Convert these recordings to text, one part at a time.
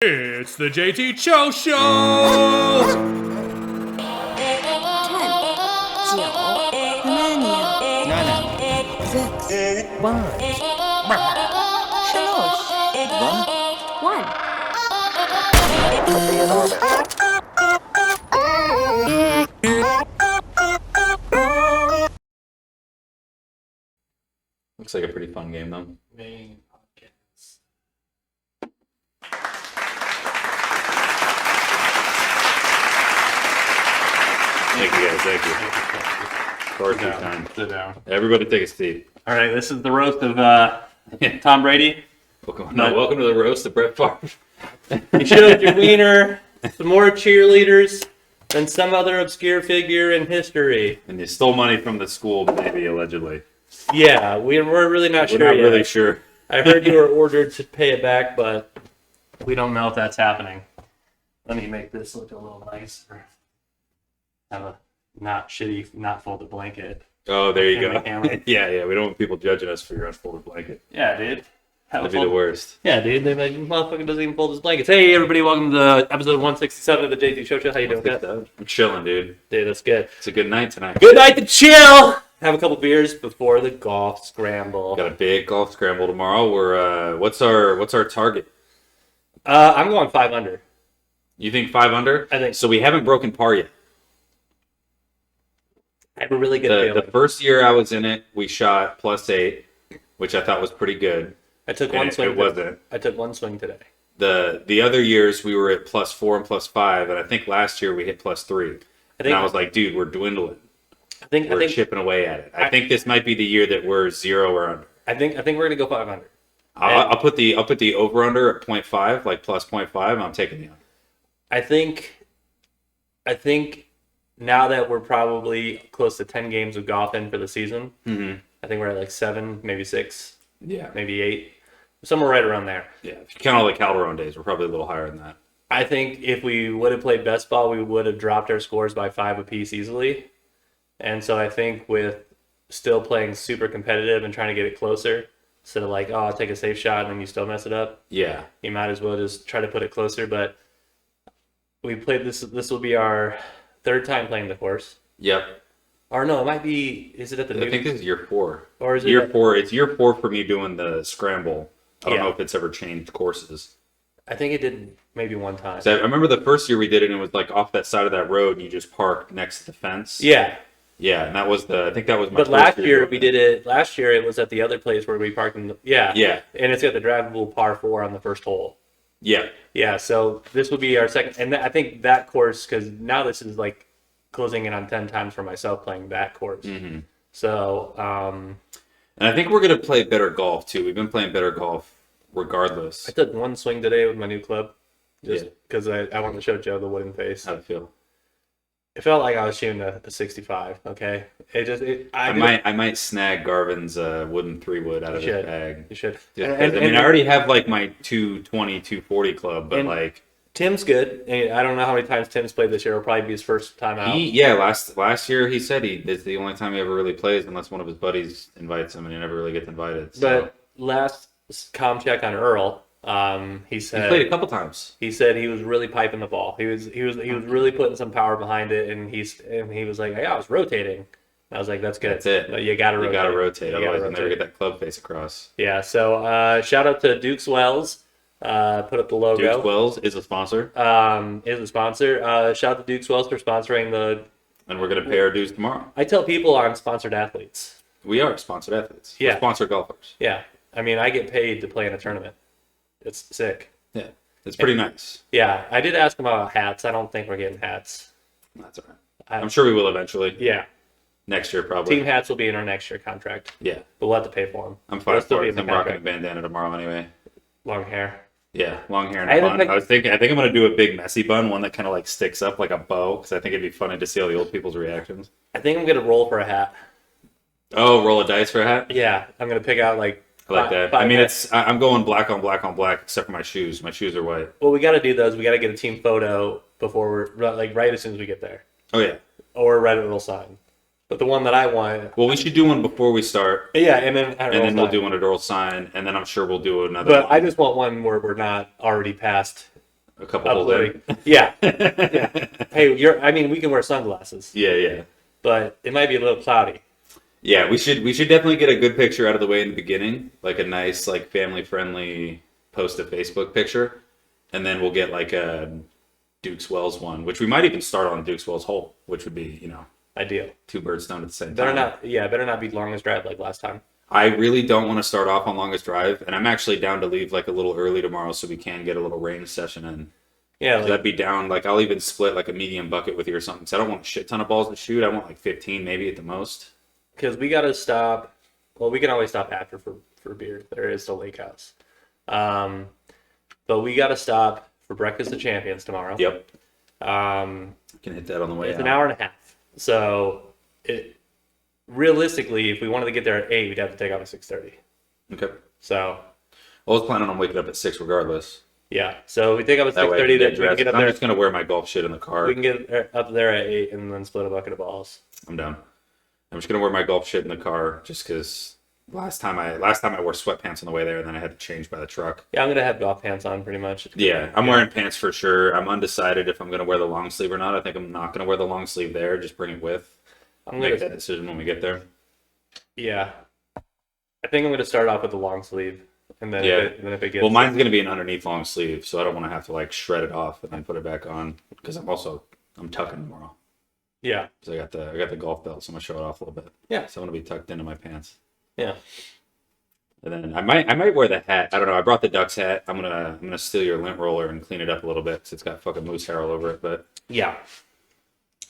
It's the JT Cho Show! 9, 8, 7, 1. Looks like a pretty fun game, though. Main podcast. Thank you, guys. Thank you. Far too kind. Sit down. Everybody take a seat. All right, this is the roast of Tom Brady. Welcome to the roast of Brett Favre. You showed your wiener some more cheerleaders than some other obscure figure in history. And you stole money from the school, maybe, allegedly. Yeah, we're really not We're sure not yet. really sure. I heard you were ordered to pay it back, but we don't know if that's happening. Let me make this look a little nicer. Have a not shitty, not folded blanket. Oh, there you In go. the camera. Yeah. We don't want people judging us for your unfolded blanket. Yeah, dude. That'd be the worst. Yeah, dude. They're like, motherfucker doesn't even fold his blankets. Hey, everybody, welcome to episode 167 of the JT Show. How you doing, guys? I'm chilling, dude. Dude, that's good. It's a good night tonight. Good night to chill. Have a couple beers before the golf scramble. Got a big golf scramble tomorrow. We're what's our target? I'm going 5 under. You think 5 under? I think So we haven't broken par yet. I have a really good The feeling. first year I was in it, we shot +8, which I thought was pretty good. I took And one swing. it wasn't. I took one swing today. The other years we were at +4 and +5, and I think last year we hit +3. And I was like, dude, we're dwindling. I think We're chipping away at it. I think this might be the year that we're 0 or under. I think we're gonna go 5 under. I'll put the over under at 0.5, like +0.5. I'm taking the under. I think now that we're probably close to 10 games of golf in for the season, I think we're at like 7, maybe 6, Yeah. maybe 8, somewhere right around there. Yeah. If you count all the Calderon days, we're probably a little higher than that. I think if we would have played best ball, we would have dropped our scores by 5 apiece easily. And so I think with still playing super competitive and trying to get it closer, instead of like, oh, I'll take a safe shot and then you still mess it up, Yeah. you might as well just try to put it closer. But we played this. This will be our 3rd time playing the course. Yep. Or no, it might be. Is it at the I new? think this is year 4. Or is it year 4? It's year 4 for me doing the scramble. I don't Yeah. know if it's ever changed courses. I think it did maybe one time. So I remember the first year we did it, and it was like off that side of that road, and you just parked next to the fence. Yeah, Yeah, and that was I think that was my but first last year doing we that. did it. Last year it was at the other place where we parked in. Yeah, and it's got the drivable par 4 on the first hole. Yeah. Yeah, so this would be our second, and I think that course, because now this is like closing in on 10 times for myself playing that course. Mm-hmm. So, And I think we're going to play better golf, too. We've been playing better golf regardless. I took one swing today with my new club, just Yeah. because I wanted to show Joe the wooden face. How'd it feel? It felt like I was shooting a 65. Okay, I might snag Garvin's wooden 3-wood out of his bag. You should. Just 'cause, I already have like my 220, 240 club, but like Tim's good. And I don't know how many times Tim's played this year. It'll probably be his first time out. last year he said it's the only time he ever really plays unless one of his buddies invites him, and he never really gets invited. So. But last com check on Earl, he said he played a couple times. He said he was really piping the ball. He was really putting some power behind it, and he was like, "Yeah, I was rotating." And I was like, "That's good. That's it. No, you gotta rotate. You gotta rotate, You otherwise gotta you'll never get that club face across." Yeah. So shout out to Duke's Wells. Put up the logo. Duke's Wells is a sponsor. Is a sponsor. Shout out to Duke's Wells for sponsoring the. And we're gonna pay our dues tomorrow. I tell people I'm sponsored athletes. We are sponsored athletes. Yeah. We're sponsored golfers. Yeah. I mean, I get paid to play in a tournament. It's sick. Yeah. It's pretty nice. Yeah. I did ask him about hats. I don't think we're getting hats. That's all right. I'm sure we will eventually. Yeah. Next year, probably. Team hats will be in our next year contract. Yeah. But we'll have to pay for them. I'm fine They'll for be it. in the I'm rocking a contract. bandana tomorrow anyway. Long hair. Yeah, long hair and I a don't bun. think- I think I'm gonna do a big messy bun, one that kind of like sticks up like a bow, because I think it'd be funny to see all the old people's reactions. I think I'm gonna roll for a hat. Oh, roll a dice for a hat. Yeah, I'm gonna pick out like. I like that. I mean, I'm going black on black on black, except for my shoes. My shoes are white. What we got to do though is we got to get a team photo before we're like right as soon as we get there, Oh yeah. or right at Earl sign. But the one that I want. Well, we should do one before we start, Yeah, and then at and Earl then we'll sign. do one at Earl sign, and then I'm sure we'll do another. But one. I just want one where we're not already past a couple holes in. Yeah. Yeah. Hey, I mean, we can wear sunglasses, Yeah. but it might be a little cloudy. Yeah, we should definitely get a good picture out of the way in the beginning, like a nice, like family friendly post to Facebook picture, and then we'll get like a Duke's Wells one, which we might even start on Duke's Wells hole, which would be, Ideal. two birds stoned at the same Better time. better not be longest drive like last time. I really don't want to start off on longest drive, and I'm actually down to leave like a little early tomorrow so we can get a little range session in. Yeah, So I'd be down, like I'll even split like a medium bucket with you or something. So I don't want a shit ton of balls to shoot. I want like 15 maybe at the most. because we got to stop. Well, we can always stop after for beer. There is the lake house. But we got to stop for Breakfast of Champions tomorrow. Yep. Um, Can hit that on the way it's out. an hour and a half. So realistically, if we wanted to get there at 8, we'd have to take off at 6:30. Okay. So I was planning on waking up at 6 regardless. yeah. So we take off at That way I 6:30. can Then get we can dressed. get up I'm there. just gonna wear my golf shit in the car. We can get up there at 8 and then split a bucket of balls. I'm down. I'm just gonna wear my golf shit in the car just because last time I wore sweatpants on the way there and then I had to change by the truck. Yeah, I'm gonna have golf pants on pretty much. Yeah, I'm wearing pants for sure. I'm undecided if I'm gonna wear the long sleeve or not. I think I'm not gonna wear the long sleeve there. Just bring it with. I'm Make gonna that decision when we get there. yeah. I think I'm gonna start off with the long sleeve, and then Yeah. if it gets Well, mine's gonna be an underneath long sleeve, so I don't want to have to like shred it off and then put it back on because I'm tucking tomorrow. yeah. So I got the golf belt, so I'm gonna show it off a little bit. Yeah. So I'm gonna be tucked into my pants. Yeah. And then I might wear the hat. I don't know. I brought the Ducks hat. I'm gonna steal your lint roller and clean it up a little bit because it's got fucking moose hair all over it. But Yeah.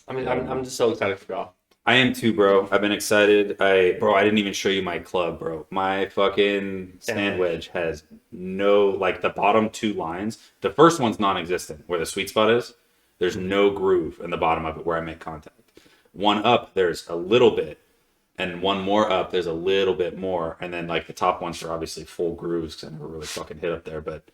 I mean, I'm just so excited for golf. I am too, bro. I've been excited. I didn't even show you my club, bro. My fucking sand wedge has no, like the bottom two lines. The first one's non-existent where the sweet spot is. There's no groove in the bottom of it where I make contact. One up, there's a little bit. And one more up, there's a little bit more. And then like the top ones are obviously full grooves because I never really fucking hit up there. But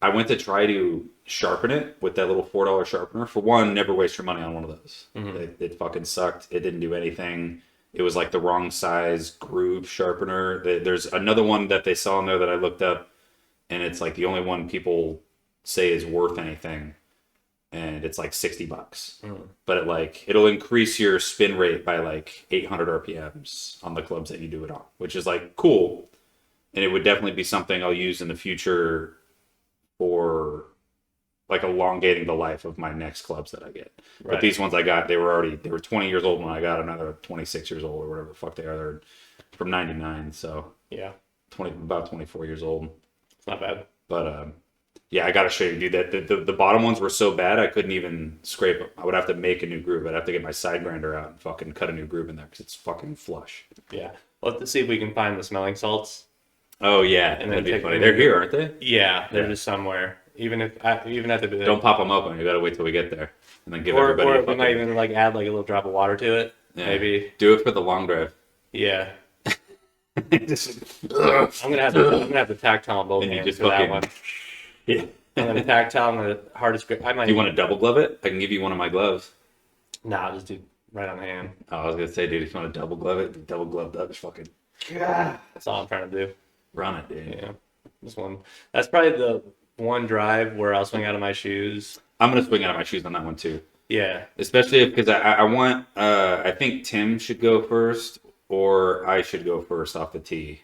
I went to try to sharpen it with that little $4 sharpener. For one, never waste your money on one of those. Mm-hmm. It fucking sucked. It didn't do anything. It was like the wrong size groove sharpener. There's another one that they saw in there that I looked up, and it's like the only one people say is worth anything. And it's like $60. But it'll increase your spin rate by like 800 RPMs on the clubs that you do it on, which is like cool. And it would definitely be something I'll use in the future for like elongating the life of my next clubs that I get. Right. But these ones I got, they were 20 years old when I got another 26 years old or whatever the fuck they are. They're from 99, so Yeah. about 24 years old. It's not bad. But yeah, I gotta show you, dude. That the bottom ones were so bad I couldn't even scrape them. I would have to make a new groove. I'd have to get my side grinder out and fucking cut a new groove in there because it's fucking flush. Yeah. Let's see if we can find the smelling salts. Oh yeah, And then that'd be take funny. a They're new- here, aren't they? Yeah, they're Yeah. just somewhere. Even at the Don't pop them open. You gotta wait till we get there and then give or everybody. a we might fucking- even like add like a little drop of water to it. Yeah. Maybe. Do it for the long drive. Yeah. Just- I'm gonna have to tactile on both And you hands just for that fucking- one. yeah. I'm gonna tactile on the hardest grip. I might. Do you want to double glove it? I can give you one of my gloves. Nah, just do right on the hand. Oh, I was gonna say, dude, if you want to double glove it, double gloved up, just fucking That's all I'm trying to do. run it, dude. Yeah. This one. That's probably the one drive where I'll swing out of my shoes. I'm gonna swing out of my shoes on that one too. Yeah. Especially because I want I think Tim should go first or I should go first off the tee.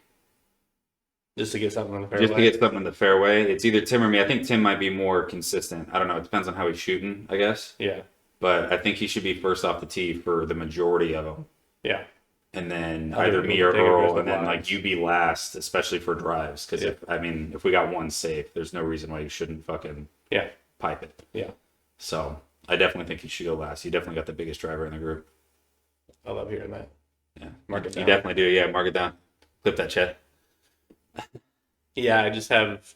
Just to get something in the fairway. Just to get something in the fairway. It's either Tim or me. I think Tim might be more consistent. I don't know. It depends on how he's shooting, I guess. Yeah. But I think he should be first off the tee for the majority of them. Yeah. And then Other either people me or take it Earl, first and then with like lines. you be last, especially for drives. Because Yeah. if we got one safe, there's no reason why you shouldn't fucking Yeah. pipe it. Yeah. So I definitely think you should go last. You definitely got the biggest driver in the group. I love hearing that. Yeah, Mark it you down. definitely do. Yeah, mark it down. Clip that, Chet. Yeah, I just have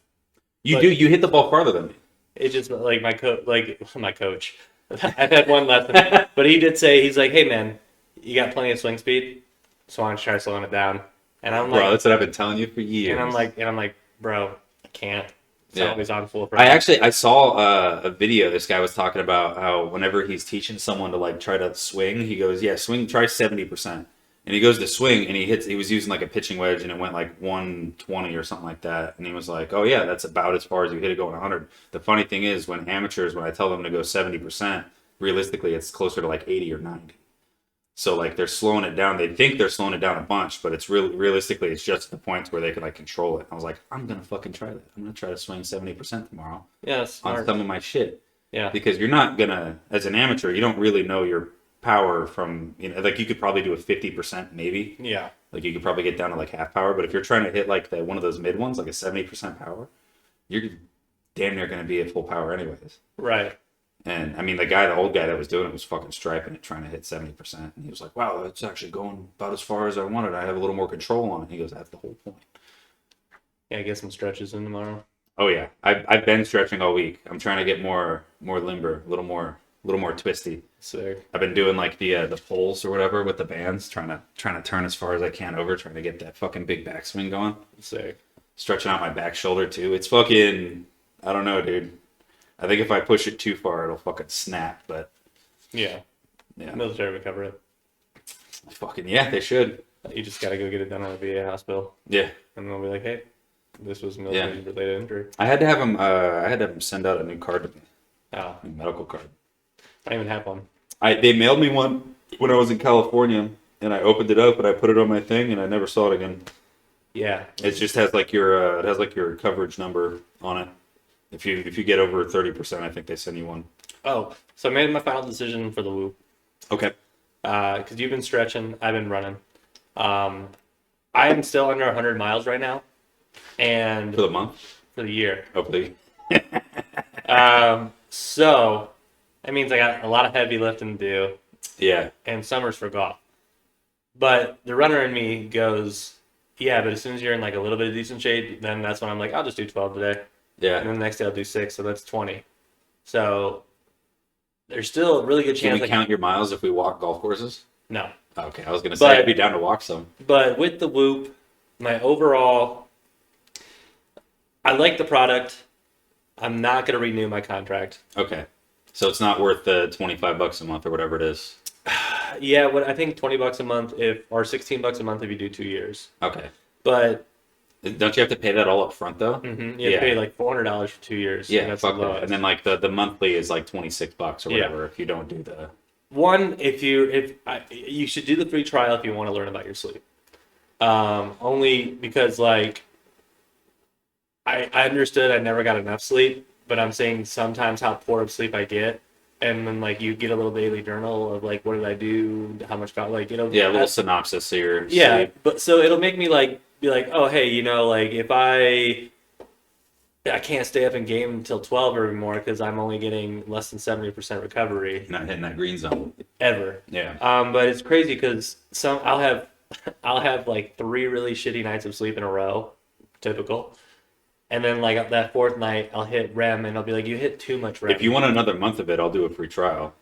You But- do. You hit the ball farther than me. it's just like my coach. I've had one lesson, but he did say he's like, "Hey man, you got plenty of swing speed, so why don't you try slowing it down?" And I'm like, Bro, that's what I've been telling you for years. and I'm like, bro, I can't. It's Yeah. always on full. I saw a video. This guy was talking about how whenever he's teaching someone to like try to swing, he goes, "Yeah, swing, try 70%." And he goes to swing, and he was using like a pitching wedge, and it went like 120 or something like that. And he was like, "Oh yeah, that's about as far as you hit it going 100." The funny thing is, when I tell them to go 70%, realistically, it's closer to like 80 or 90. So like they're slowing it down. They think they're slowing it down a bunch, but it's realistically, it's just the point where they can like control it. I was like, I'm gonna fucking try that. I'm gonna try to swing 70% tomorrow Yeah, that's on smart. some of my shit. Yeah. Because you're not gonna, as an amateur, you don't really know your power from, like you could probably do a 50% maybe. Yeah. Like you could probably get down to like half power, but if you're trying to hit like one of those mid ones, like a 70% power, you're damn near gonna be at full power anyways. Right. And I mean, the old guy that was doing it was fucking striping it, trying to hit 70%. And he was like, "Wow, that's actually going about as far as I wanted. I have a little more control on it." He goes, "That's the whole point." Yeah, get some stretches in tomorrow. Oh yeah, I've been stretching all week. I'm trying to get more limber, a little more twisty. Sick. I've been doing like the pulls or whatever with the bands, trying to turn as far as I can over, trying to get that fucking big backswing going. Sick. Stretching out my back shoulder too. It's fucking, I don't know, dude. I think if I push it too far, it'll fucking snap. But Yeah. yeah, Military would cover it. fucking yeah, they should. You just gotta go get it done at a VA hospital, Yeah, and they'll be like, "Hey, this was military related injury." I had to have him. I had to have him send out a new card to me, Oh, a medical card. I don't even have one. They mailed me one when I was in California, and I opened it up and I put it on my thing, and I never saw it again. Yeah. It just has like your coverage number on it. If you get over 30%, I think they send you one. Oh, so I made my final decision for the Whoop. Okay. Because you've been stretching, I've been running. I am still under 100 miles right now, and For the month, for the year. hopefully. So that means I got a lot of heavy lifting to do, Yeah. and summer's for golf. But the runner in me goes, yeah, but as soon as you're in like a little bit of decent shape, then that's when I'm like, I'll just do 12 today. Yeah. And then the next day I'll do 6, so that's 20. So there's still a really good Can chance. we count your miles if we walk golf courses? No. Okay, I was gonna say But- I'd be down to walk some. But with the Whoop, my overall, I like the product. I'm not going to renew my contract. Okay. So it's not worth the $25 a month or whatever it is. Yeah, what I think $20 a month or $16 a month if you do 2 years. Okay. But Don't you have to pay that all up front though? you have Yeah. to pay like $400 for 2 years. Yeah, and that's fuck the that. lowest. And then like the monthly is like $26 or Yeah. whatever if you don't do the. One, you should do the free trial if you want to learn about your sleep. Only because like I understood I never got enough sleep, but I'm saying sometimes how poor of sleep I get, and then like you get a little daily journal of like what did I do, how much got like Yeah, a little synopsis of your yeah, sleep. but so it'll make me like be like, oh hey, like if I can't stay up in game until 12 or more because I'm only getting less than 70% recovery You're not hitting that green zone. ever. Yeah. But it's crazy because I'll have like 3 really shitty nights of sleep in a row, typical, and then like that 4th night I'll hit REM and I'll be like, you hit too much REM. If you want another month of it, I'll do a free trial.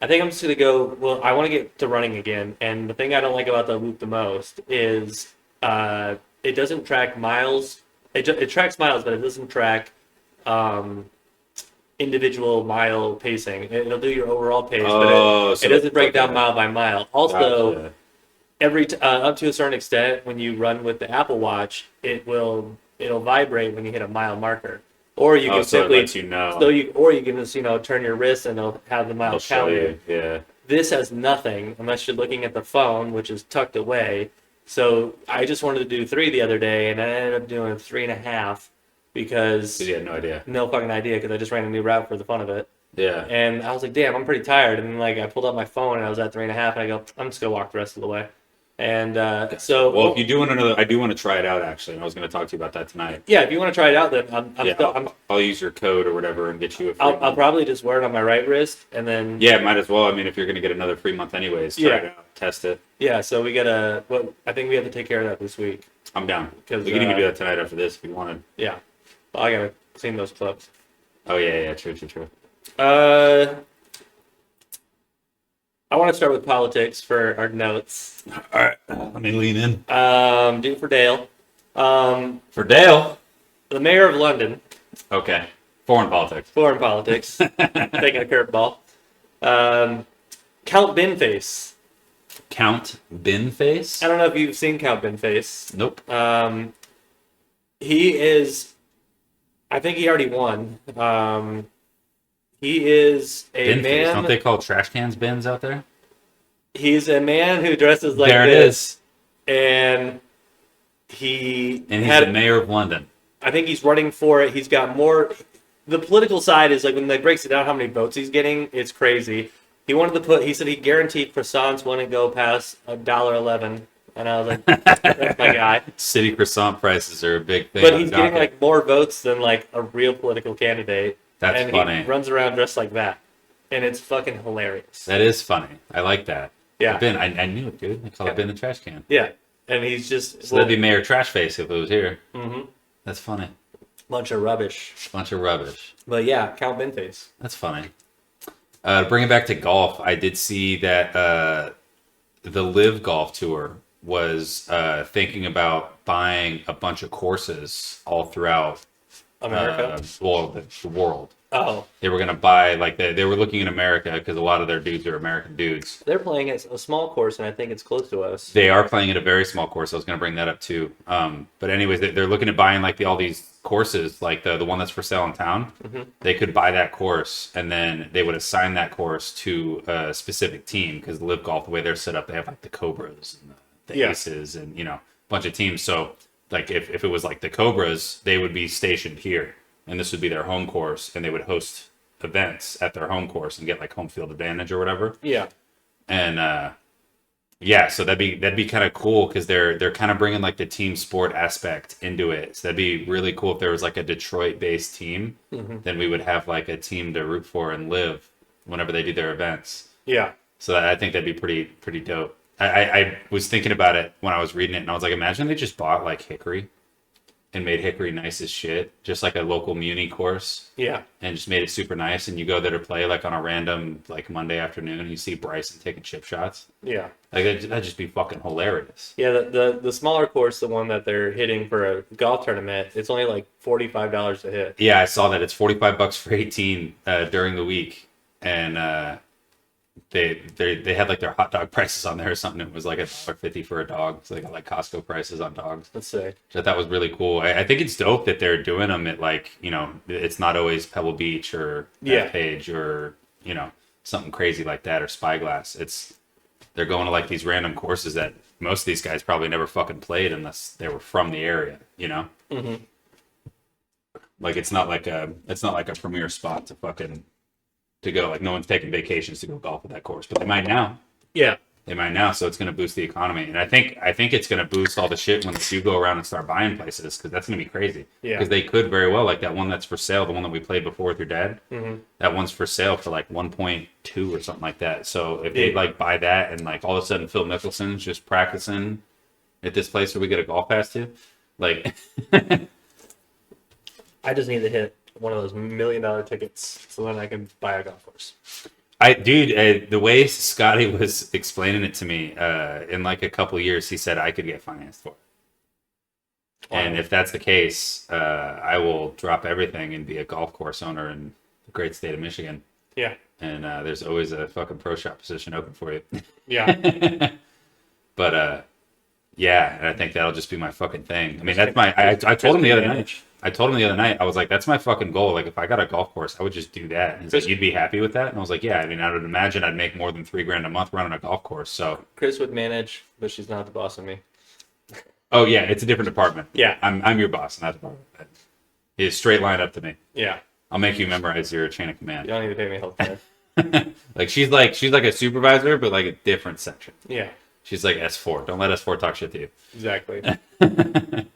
I think I'm just gonna go. Well, I want to get to running again, and the thing I don't like about the Whoop the most is it doesn't track miles. It tracks miles, but it doesn't track individual mile pacing. It'll do your overall pace, but it doesn't break down mile by mile. Also, Gotcha. every up to a certain extent, when you run with the Apple Watch, it'll vibrate when you hit a mile marker. Or you can so it simply lets you know. or you can just turn your wrist and it'll have the I'll miles show counted. you. Yeah. This has nothing unless you're looking at the phone, which is tucked away. So I just wanted to do 3 the other day, and I ended up doing 3.5 because Because you had no idea. no fucking idea because I just ran a new route for the fun of it. Yeah. And I was like, damn, I'm pretty tired. And then like I pulled up my phone and I was at 3.5, and I go, I'm just gonna walk the rest of the way. And so Well, if you do want another, I do want to try it out actually. And I was going to talk to you about that tonight. yeah, if you want to try it out, then I'll use your code or whatever and get you a free I'll month. probably just wear it on my right wrist, and then Yeah, might as well. I mean, if you're going to get another free month anyways, try it out, test it. yeah. So we gotta. Well, I think we have to take care of that this week. I'm down. 'Cause, We can even do that tonight after this if you wanted. Yeah, well, I gotta clean those clips. Oh yeah, true. I want to start with politics for our notes. All right, let me lean in. Do it for Dale. For Dale. The mayor of London, Okay. Foreign politics. foreign politics, taking a curveball. Count Binface Count Bin Face? I don't know if you've seen Count Binface. Nope. He is. I think he already won. He is a Bin Face. man. Don't they call trash cans bins out there? He's a man who dresses like There it this, is. and he And he's had. the mayor of London. I think he's running for it. He's got more. The political side is like when they breaks it down how many votes he's getting, it's crazy. He wanted to put. He said he guaranteed croissants wouldn't go past $1.11, and I was like, "That's my guy." City croissant prices are a big thing. But on he's the getting docket. like more votes than like a real political candidate. That's and funny. He runs around dressed like that, and it's fucking hilarious. That is funny. I like that. Yeah. The bin. I knew it, dude. They call it bin the trash can. Yeah, and he's just So that'd be Mayor Trash Face if it was here. mm-hmm. That's funny. Bunch of rubbish. Bunch of rubbish. But yeah, Count Binface. That's funny. To bring it back to golf, I did see that the Live Golf Tour was thinking about buying a bunch of courses all throughout America. the world. Oh, They were going to buy, like, they were looking in America because a lot of their dudes are American dudes. they're playing at a small course, and I think it's close to us. They are playing at a very small course. I was going to bring that up too. But anyways, they're looking at buying like all these courses, like the one that's for sale in town. Mm-hmm. They could buy that course, and then they would assign that course to a specific team because Live Golf, the way they're set up, they have like the Cobras and the Yeah. Aces and a bunch of teams. So like if it was like the Cobras, they would be stationed here, and this would be their home course, and they would host events at their home course and get like home field advantage or whatever. Yeah. And yeah, so that'd be kind of cool because they're kind of bringing like the team sport aspect into it. So that'd be really cool if there was like a Detroit-based team. Mm-hmm. Then we would have like a team to root for and live whenever they do their events. Yeah. So I think that'd be pretty dope. I was thinking about it when I was reading it, and I was like, imagine they just bought like Hickory and made Hickory nice as shit, just like a local muni course, Yeah. and just made it super nice. And you go there to play like on a random like Monday afternoon, and you see Bryson taking chip shots. Yeah. Like that'd just be fucking hilarious. Yeah, the smaller course, the one that they're hitting for a golf tournament, it's only like $45 to hit. Yeah, I saw that. It's $45 for 18 during the week, and they had like their hot dog prices on there or something. It was like $1.50 for a dog. So they got like Costco prices on dogs. Let's say. Which I thought was really cool. I think it's dope that they're doing them at like it's not always Pebble Beach or Page or something crazy like that or Spyglass. They're going to like these random courses that most of these guys probably never fucking played unless they were from the area, Mm-hmm. Like it's not like a premier spot to go. Like no one's taking vacations to go golf at that course, but they might now. Yeah. They might now, so it's going to boost the economy, and I think it's going to boost all the shit when they do go around and start buying places because that's going to be crazy. Yeah. Because they could very well, like that one that's for sale, the one that we played before with your dad. Mm-hmm. That one's for sale for like 1.2 or something like that. So if Yeah. they like buy that and like all of a sudden Phil Mickelson's just practicing at this place where we get a golf pass to, like I just need to hit one of those $1 million tickets so then I can buy a golf course. the way Scotty was explaining it to me, in like a couple of years, he said I could get financed for it. Wow. And if that's the case, I will drop everything and be a golf course owner in the great state of Michigan. Yeah. And there's always a fucking pro shop position open for you. Yeah. But yeah, and I think that'll just be my fucking thing. I mean, that's my. I told him the other night. I was like, that's my fucking goal. Like, if I got a golf course, I would just do that. And he's like, you'd be happy with that? And I was like, yeah. I mean, I would imagine I'd make more than $3,000 a month running a golf course. So. Chris would manage, but she's not the boss of me. Oh yeah, it's a different department. Yeah. I'm your boss in that department. It's straight line up to me. Yeah. I'll make you memorize your chain of command. You don't need to pay me health care. Like she's like a supervisor, but like a different section. Yeah. She's like S4. Don't let S4 talk shit to you. Exactly.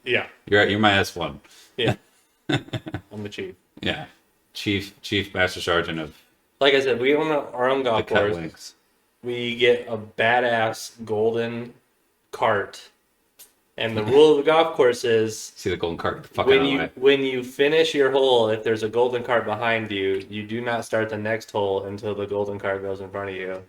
Yeah. You're my S1. Yeah. I'm the chief. Yeah. Chief Master Sergeant of Like I said, we own our own the golf Cut course. Links. We get a badass golden cart. And the rule of the golf course is See the golden cart fucking out of the way. when you finish your hole, if there's a golden cart behind you, you do not start the next hole until the golden cart goes in front of you.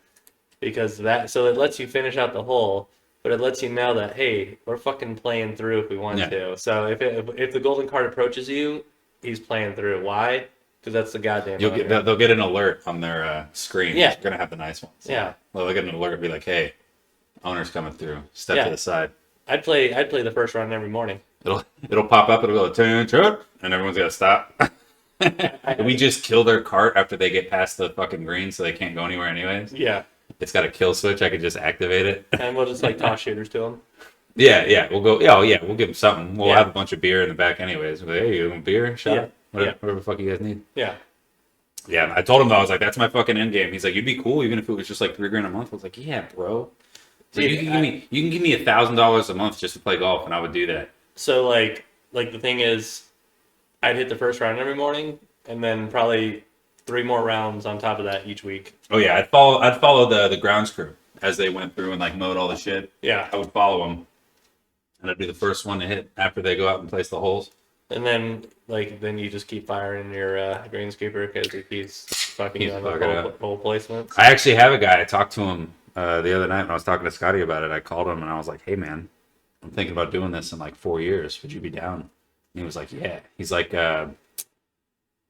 Because so it lets you finish out the hole, but it lets you know that, hey, we're fucking playing through if we want Yeah. to. So if the golden cart approaches you, he's playing through. Why? Because that's the goddamn owner. They'll get an alert on their screen. Yeah. You're gonna have the nice ones. Yeah. They'll get an alert and be like, hey, Owner's coming through. Step Yeah. to the side. I'd play the first round every morning. It'll pop up. It'll go turn, and everyone's gotta stop. We just kill their cart after they get past the fucking green, so they can't go anywhere anyways. Yeah, It's got a kill switch. I could just activate it. and we'll just like toss shooters to them. Yeah. We'll go. Yeah, we'll give them something. We'll Yeah. have a bunch of beer in the back anyways. We'll, hey, you want beer? Shot? Yeah. Whatever the fuck you guys need. Yeah, Yeah, I told him though, I was like, that's my fucking end game. He's like, you'd be cool even if it was just like $3,000 a month. I was like, yeah, bro. So Dude, you can give me $1,000 a month just to play golf, and I would do that. so like the thing is, I'd hit the first round every morning, and then probably 3 more rounds on top of that each week. Oh yeah, I'd follow the grounds crew as they went through and like mowed all the shit. Yeah, I would follow them, and I'd be the first one to hit after they go out and place the holes. and then then you just keep firing your greenskeeper because if he's fucking He's you on fucking the up. hole placements. I actually have a guy. I talked to him the other night when I was talking to Scotty about it. I called him and I was like, hey man, I'm thinking about doing this in like 4 years. Would you be down? And he was like, yeah. He's like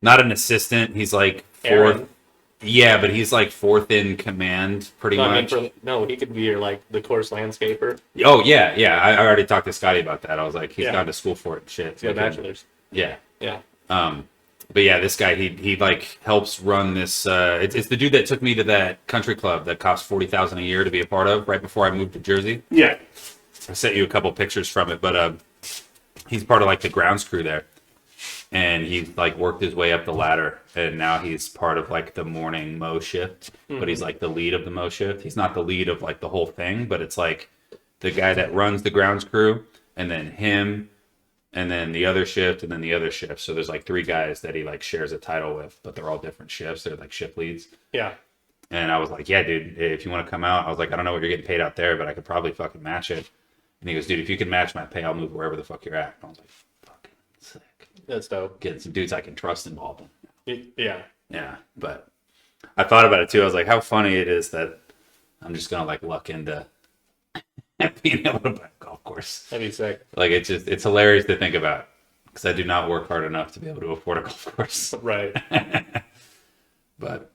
not an assistant. He's like fourth. Aaron. Yeah, but he's like fourth in command pretty No, I much. mean, he could be your the course landscaper. Oh yeah. I already talked to Scotty about that. I was like, he's Yeah. gone to school for it and shit. He's got a bachelor's. Yeah. Yeah. But yeah, this guy he like helps run this. It's the dude that took me to that country club that cost $40,000 a year to be a part of right before I moved to Jersey. Yeah. I sent you a couple pictures from it, but he's part of like the grounds crew there, and he like worked his way up the ladder, and now he's part of like the morning mow shift. But he's like the lead of the mow shift. He's not the lead of like the whole thing, but it's like the guy that runs the grounds crew, and then him. And then the other shift, and then the other shift. So there's like 3 guys that he like shares a title with, but they're all different shifts. They're like shift leads. Yeah. And I was like, yeah, dude, if you want to come out, I was like, I don't know what you're getting paid out there, but I could probably fucking match it. And he goes, dude, if you can match my pay, I'll move wherever the fuck you're at. And I was like, fucking sick. That's dope. Getting some dudes I can trust involved in. Yeah. Yeah, but I thought about it too. I was like, how funny it is that I'm just gonna like luck into being able to buy a golf course. That'd be sick. Like it's hilarious to think about because I do not work hard enough to be able to afford a golf course. Right. But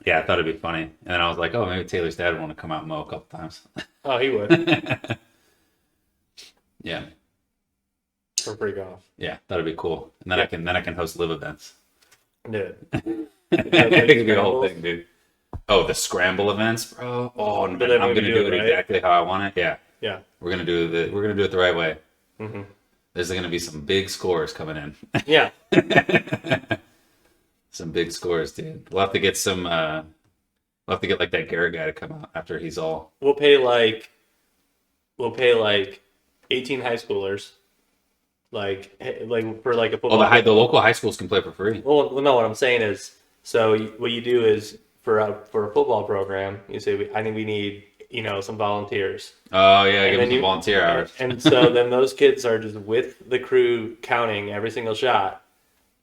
yeah, I thought it'd be funny, and then I was like, oh, maybe Taylor's dad would want to come out and mow a couple times. Oh, he would. Yeah, For free golf. yeah, that'd be cool. And then I can host live events. Dude. It could be a whole thing, dude. Oh, the scramble events, bro. Oh, man, But then I'm we gonna do do it it right? exactly how I want it. Yeah, Yeah. we're gonna do it the right way. Mm-hmm. There's gonna be some big scores coming in. Yeah. Some big scores, dude. We'll have to get some. We'll have to get like that Garrett guy to come out after he's all. We'll pay like 18 high schoolers. Like for like a football. The local high schools can play for free. Well, no, what I'm saying is, so what you do is for a football program, you say, I think we need, some volunteers. Oh yeah, give then them some volunteer hours. And so then those kids are just with the crew counting every single shot.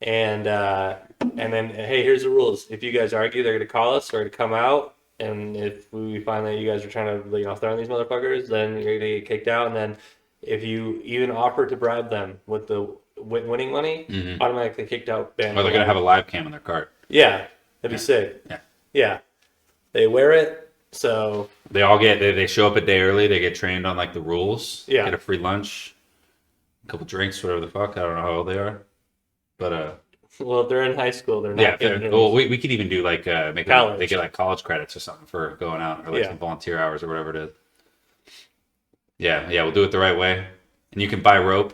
And then, hey, here's the rules. If you guys argue, they're going to call us or to come out. And if we find that you guys are trying to, throw these motherfuckers, then you're going to get kicked out. And then if you even offer to bribe them with the winning money, automatically kicked out. Or they're gonna have a live cam in their cart. Yeah, that'd be sick. Yeah. Yeah. They wear it, so They all they show up a day early. They get trained on like the rules. Yeah. Get a free lunch, a couple drinks, whatever the fuck. I don't know how old they are, but well, if they're in high school, they're not. yeah. getting Well, we could even do like College. they get like college credits or something for going out or like Yeah. some volunteer hours or whatever it is. Yeah, we'll do it the right way, and you can buy rope,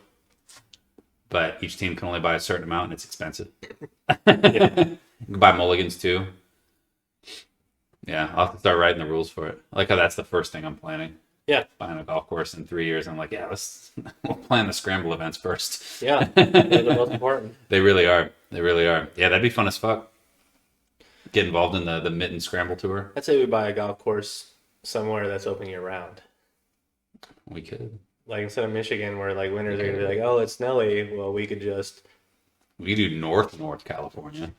but each team can only buy a certain amount, and it's expensive. You can buy mulligans too. Yeah, I'll have to start writing the rules for it. I like how that's the first thing I'm planning. Yeah. Buying a golf course in 3 years. I'm like, yeah, we'll plan the scramble events first. Yeah, they're the most important. They really are. They really are. Yeah, that'd be fun as fuck. Get involved in the Mitten Scramble Tour. I'd say we buy a golf course somewhere that's open year round. We could. Like instead of Michigan, where like winters are gonna be like, oh, it's snowy. Well, we could just We could do North California.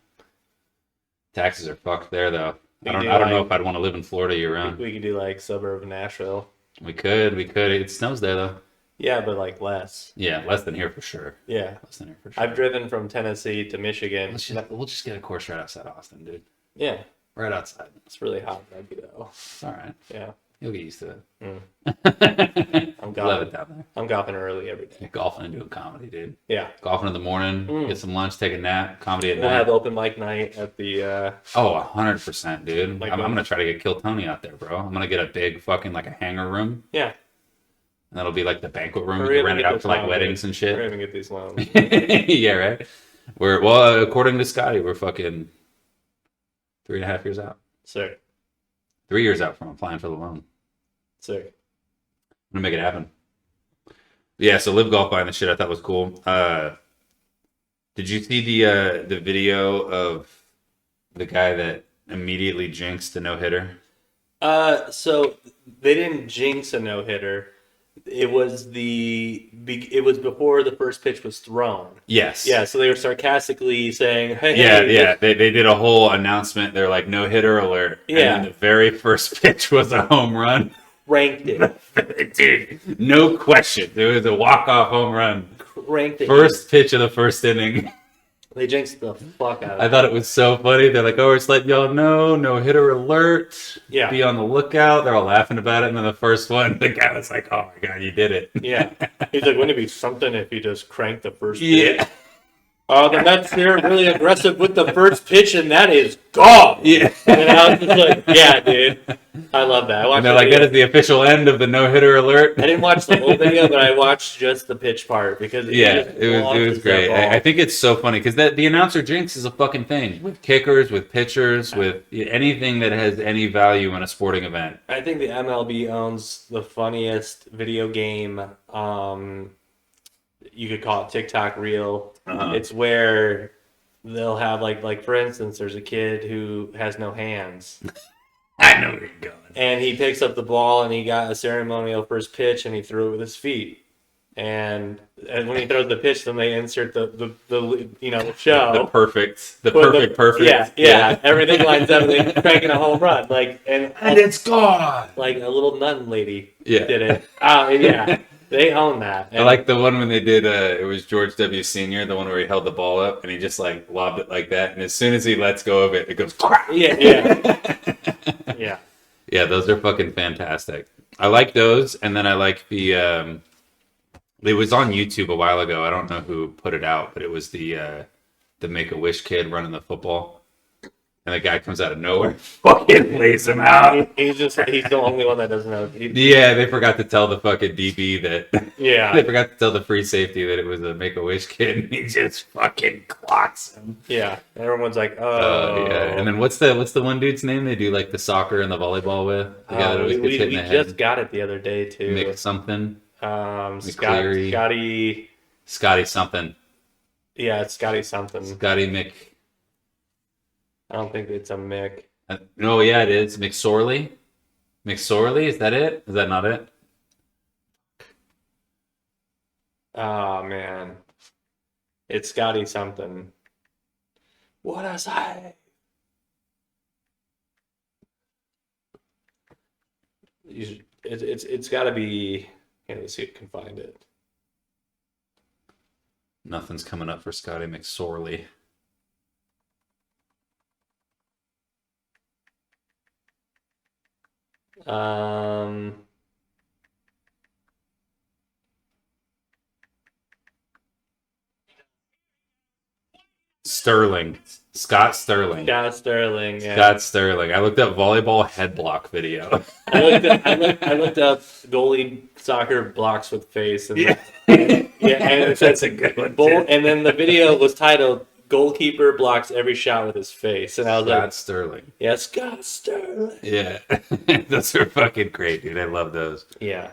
Taxes are fucked there though. We I don't do know like- if I'd want to live in Florida year round. we could do like suburb of Nashville. We could. It snows there though. Yeah, but like less. Yeah, less than here for sure. Yeah, Less than here for sure. I've driven from Tennessee to Michigan. We'll just get a course right outside Austin, dude. Yeah, Right outside. it's really hot, maybe though. It's all right. Yeah, You'll get used to it. I'm Love golfing. it down there. I'm golfing early every day. Golfing and doing comedy, dude. Yeah. Golfing in the morning, get some lunch, take a nap, comedy at We'll night. have open mic night at the. Oh, 100%, dude. Like I'm when- gonna try to get Kill Tony out there, bro. I'm gonna get a big fucking like a hangar room, Yeah. and that'll be like the banquet room. Hurry We up can and rent it get out those for like loans, weddings dude. and shit. Hurry up and get these loans. Yeah, right. Well, according to Scotty, we're fucking 3.5 years out. Sick. 3 years out from applying for the loan. Sick. I'm gonna make it happen. Yeah, so Live Golf buying the shit I thought was cool. Did you see the video of the guy that immediately jinxed the no hitter? So they didn't jinx a no hitter. It was before the first pitch was thrown. Yes. Yeah, so they were sarcastically saying, "Hey, Yeah, hey, yeah. They did a whole announcement. They're like, no hitter alert. Yeah. And then the very first pitch was a home run. ranked it, Dude, no question. It was a walk-off home run. ranked it." First pitch of the first inning. They jinxed the fuck out of I it. thought it was so funny. They're like, oh, we're just letting y'all know, no hitter alert. Yeah. Be on the lookout. They're all laughing about it. And then the first one, the guy was like, oh my God, you did it. Yeah, he's like, "Wouldn't it be something if you just cranked the first pitch?" Yeah. The Mets here really aggressive with the first pitch, and that is gone. Yeah. And I was just like, "Yeah, dude, I love that." I watched And they're the like, video. that is the official end of the no hitter alert. I didn't watch the whole video, but I watched just the pitch part because Yeah, just it was launches great. that ball. I think it's so funny because the announcer jinx is a fucking thing with kickers, with pitchers, with anything that has any value in a sporting event. I think the MLB owns the funniest video game. You could call it TikTok reel. Uh-huh. It's where they'll have like for instance, there's a kid who has no hands, I know where you're going. and he picks up the ball and he got a ceremonial first pitch and he threw it with his feet. And when he throws the pitch, then they insert the show. The perfect, But perfect. Yeah. Everything lines up and they're cranking a home run. And it's gone. like a little nun lady Yeah. did it. Yeah. They own that. I like the one when they did, it was George W. Sr., the one where he held the ball up and he just like lobbed it like that. And as soon as he lets go of it, it goes. Yeah. Yeah. Yeah, those are fucking fantastic. I like those. And then I like the, it was on YouTube a while ago. I don't know who put it out, but it was the Make-A-Wish kid running the football. And the guy comes out of nowhere, fucking lays him out. He's the only one that doesn't know. Yeah, they forgot to tell the fucking DB that. Yeah. They forgot to tell the free safety that it was a Make-A-Wish kid, and he just fucking clocks him. Yeah. Everyone's like, Oh oh. yeah. And then what's the one dude's name they do like the soccer and the volleyball with? The guy that always gets hit in we the head. just got it the other day too. Mick something. McCleary. Scotty. Scotty something. Yeah, it's Scotty something. Scotty Mick. I don't think it's a Mick. No, yeah, it is. McSorley. McSorley, is that it? Is that not it? Oh man, it's Scotty something. What a say! It's got to be. Yeah, let's see if I can find it. Nothing's coming up for Scotty McSorley. Sterling. Scott Sterling. Scott Sterling. Yeah. Scott Sterling. I looked up volleyball head block video. I looked up goalie soccer blocks with face. And Yeah. and it said That's a good one, too. And then the video was titled "Goalkeeper blocks every shot with his face," and I was Scott like, Sterling. "Yeah, Scott Sterling." Yeah. Those are fucking great, dude. I love those. Yeah.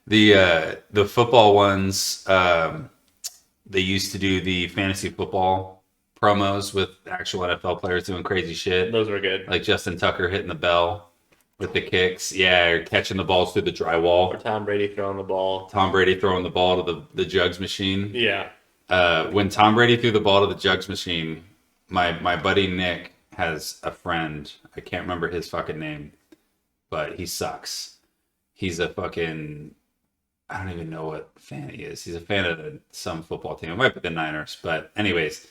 The football ones, they used to do the fantasy football promos with actual NFL players doing crazy shit. Those were good. Like Justin Tucker hitting the bell with the kicks. Yeah, or catching the balls through the Or drywall. Tom Brady throwing the ball. Tom Brady throwing the ball to the jugs machine. Yeah. When Tom Brady threw the ball to the jugs machine, my buddy Nick has a friend. I can't remember his fucking name, but he sucks. He's a fucking... I don't even know what fan he is. He's a fan of some football team. It might be the Niners. But anyways,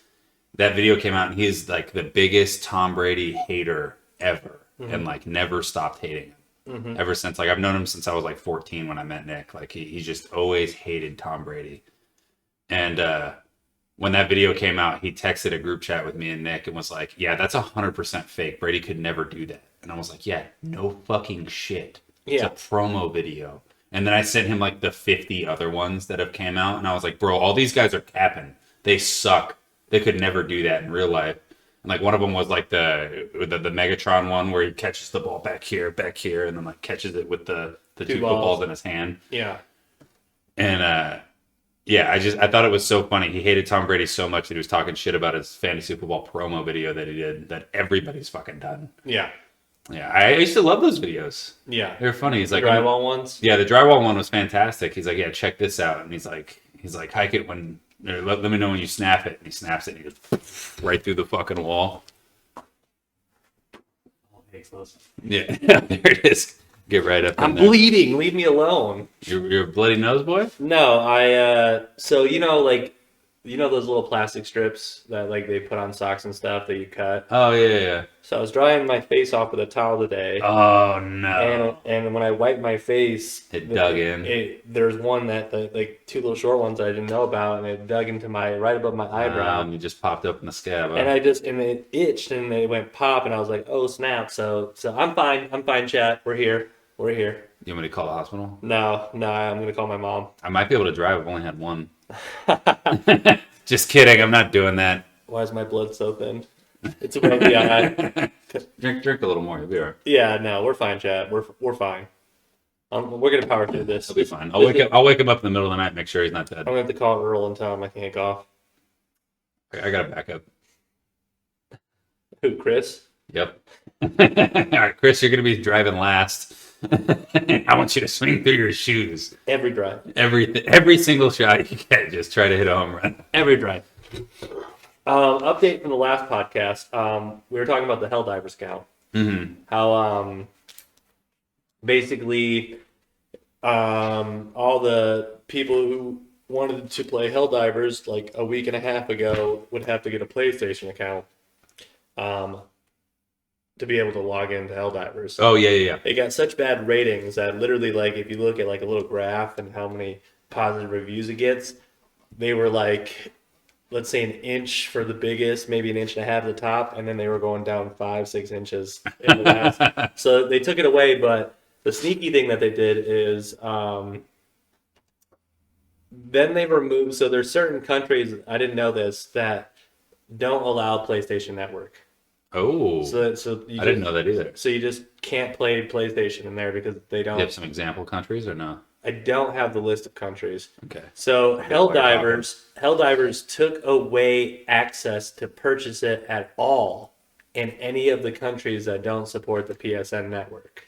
that video came out and he's like the biggest Tom Brady hater ever. And like never stopped hating him. Ever since, like, I've known him since I was like 14 when I met Nick. Like, he just always hated Tom Brady. And when that video came out, he texted a group chat with me and Nick and was like, yeah, that's 100% fake. Brady could never do that. And I was like, yeah, no fucking shit. Yeah. It's a promo video. And then I sent him like the 50 other ones that have came out. And I was like, bro, all these guys are capping. They suck. They could never do that in real life. And like one of them was like the Megatron one where he catches the ball back here, and then like catches it with the two footballs in his hand. Yeah. And yeah, I thought it was so funny. He hated Tom Brady so much that he was talking shit about his fantasy football promo video that he did that everybody's fucking done. Yeah. Yeah, I used to love those videos. Yeah. They're funny. He's like drywall ones. Yeah, the drywall one was fantastic. He's like, yeah, check this out, and he's like, hike it when. Or let me know when you snap it. And he snaps it and he goes right through the fucking wall. Yeah, there it is. Get right up in I'm there. bleeding. Leave me alone. You're a bloody nose boy? No, so those little plastic strips that like they put on socks and stuff that you cut. Oh, yeah. So I was drying my face off with a towel today. Oh, no. And when I wiped my face, It dug in. There's one that like two little short ones I didn't know about, and it dug into right above my eyebrow. You just popped up in the scab. Huh? And it itched and it went pop, and I was like, oh snap! So I'm fine, chat. We're here. You want me to call the hospital? No, I'm gonna call my mom. I might be able to drive. I've only had one. Just kidding. I'm not doing that. Why is my blood so thin? It's above the eye. Drink a little more. You'll be all right. Yeah, no, we're fine, chat. We're fine. We're gonna power through this. It'll be fine. I'll wake him up in the middle of the night and make sure he's not dead. I'm gonna have to call Earl and tell him I can't cough. I got a backup. Who, Chris? Yep. All right, Chris, you're going to be driving last. I want you to swing through your shoes. Every drive. Every single shot you get, just try to hit a home run. Every drive. Update from the last podcast. We were talking about the Helldivers account. Mm-hmm. How basically all the people who wanted to play Helldivers like a week and a half ago would have to get a PlayStation account to be able to log into Helldivers. Oh, yeah. It got such bad ratings that literally, like, if you look at like a little graph and how many positive reviews it gets, they were like, let's say an inch for the biggest, maybe an inch and a half at the top, and then they were going down 5-6 inches in the last. So they took it away, but the sneaky thing that they did is then they removed, so there's certain countries, I didn't know this, that don't allow PlayStation Network. Oh, So I didn't know that either. So you just can't play PlayStation in there because they don't. You have some example countries or no? I don't have the list of countries. Okay. So Helldivers took away access to purchase it at all in any of the countries that don't support the PSN network.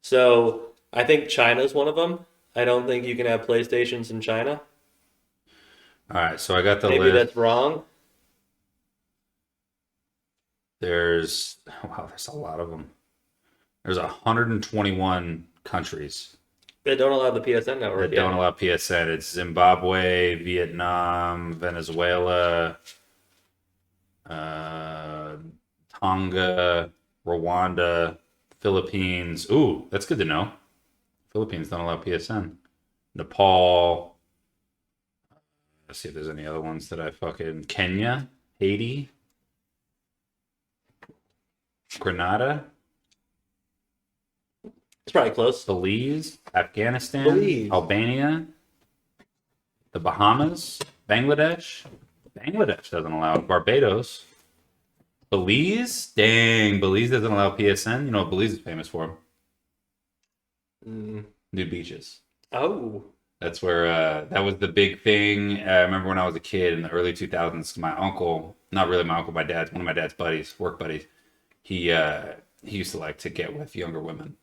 So I think China's one of them. I don't think you can have PlayStations in China. All right, so I got the Maybe list. that's wrong. There's a lot of them. There's 121 countries They don't allow the PSN network. that don't allow PSN. It's Zimbabwe, Vietnam, Venezuela, Tonga, Rwanda, Philippines. Ooh, that's good to know. Philippines don't allow PSN. Nepal. Let's see if there's any other ones that I fucking... Kenya, Haiti, Grenada, It's probably close. Belize, Afghanistan, Belize. Albania, the Bahamas, Bangladesh. Bangladesh doesn't allow it. Barbados. Belize? Dang, Belize doesn't allow PSN. You know what Belize is famous for? Nude beaches. Oh. That's where that was the big thing. I remember when I was a kid in the early 2000s, my uncle, not really my uncle, my dad's, one of my dad's buddies, work buddies, he used to like to get with younger women.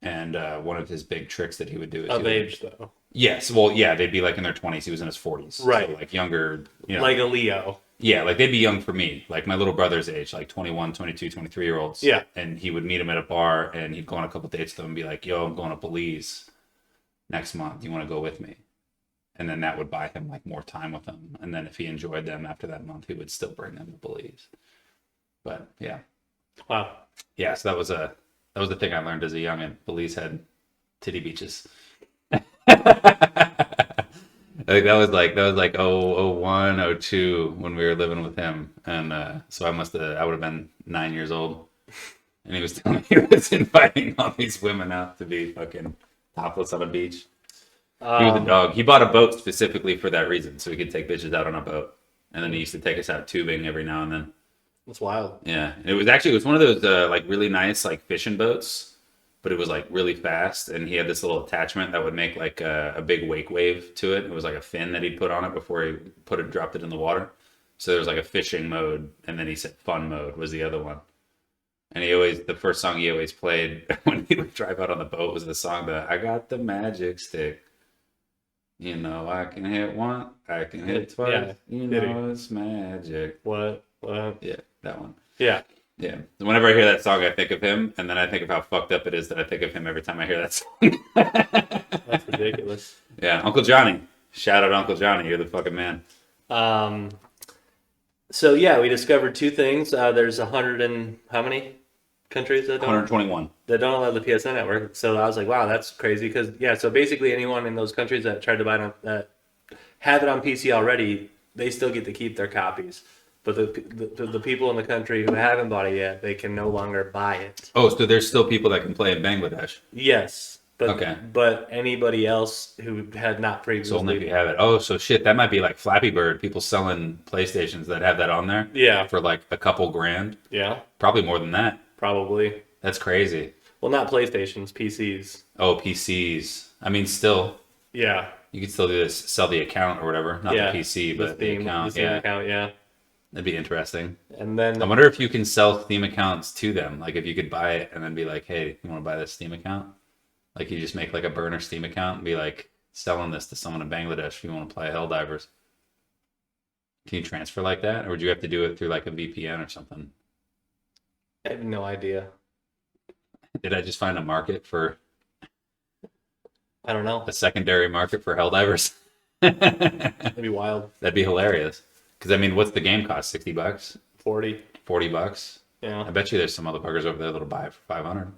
And one of his big tricks that he would do is Of age, though. Yes, well, yeah, they'd be like in their 20s. He was in his 40s. Right. So like younger, you know. Like a Leo. Yeah, like they'd be young for me, like my little brother's age, like 21, 22, 23-year-olds. Yeah. And he would meet him at a bar and he'd go on a couple dates with them and be like, yo, I'm going to Belize next month. You want to go with me? And then that would buy him like more time with them. And then if he enjoyed them after that month, he would still bring them to Belize. But yeah. Wow. Yeah, so that was a That was the thing I learned as a youngin. Belize had titty beaches. I think that was like 01, 02 when we were living with him, and so I would have been 9 years old, and he was telling me he was inviting all these women out to be fucking topless on a beach. He was a dog. He bought a boat specifically for that reason, so he could take bitches out on a boat, and then he used to take us out tubing every now and then. That's wild. Yeah, and it was one of those like really nice like fishing boats, but it was like really fast, and he had this little attachment that would make like a big wake wave to it. It was like a fin that he'd put on it before he dropped it in the water. So there was like a fishing mode, and then he said fun mode was the other one. And the first song he always played when he would drive out on the boat was the song that I got the magic stick. You know, I can hit one, I can hit twice. Yeah. You know, it's magic. What? Yeah, that one. Yeah. Yeah. Whenever I hear that song, I think of him, and then I think of how fucked up it is that I think of him every time I hear that song. That's ridiculous. Yeah, Uncle Johnny. Shout out Uncle Johnny. You're the fucking man. So yeah, we discovered two things. There's 100 and how many countries that don't 121. allow the PSN network? So I was like, wow, that's crazy. Because yeah, so basically anyone in those countries that tried to buy it that have it on PC already, they still get to keep their copies. But the people in the country who haven't bought it yet, they can no longer buy it. Oh, so there's still people that can play in Bangladesh. Yes, but Okay. but anybody else who had not previously, So only if you have it. Oh, so shit, that might be like Flappy Bird. People selling PlayStations that have that on there. Yeah. For like a couple grand. Yeah, Probably more than that. probably. That's crazy. Well, not PlayStations, PCs. Oh, PCs. I mean, still, Yeah, you could still do this, sell the account or whatever. Not yeah. the PC, The but the Steam, account. the Steam Yeah, account, yeah. that'd be interesting. And then I wonder if you can sell Steam accounts to them. Like if you could buy it and then be like, hey, you want to buy this Steam account? Like you just make like a burner Steam account and be like selling this to someone in Bangladesh if you want to play Helldivers. Can you transfer like that? Or would you have to do it through like a VPN or something? I have no idea. Did I just find a market for I don't know. a secondary market for Helldivers? That'd be wild. That'd be hilarious. Because I mean, what's the game cost? $60? 40. $40? I Yeah. bet you there's some motherfuckers over there that'll buy it for 500.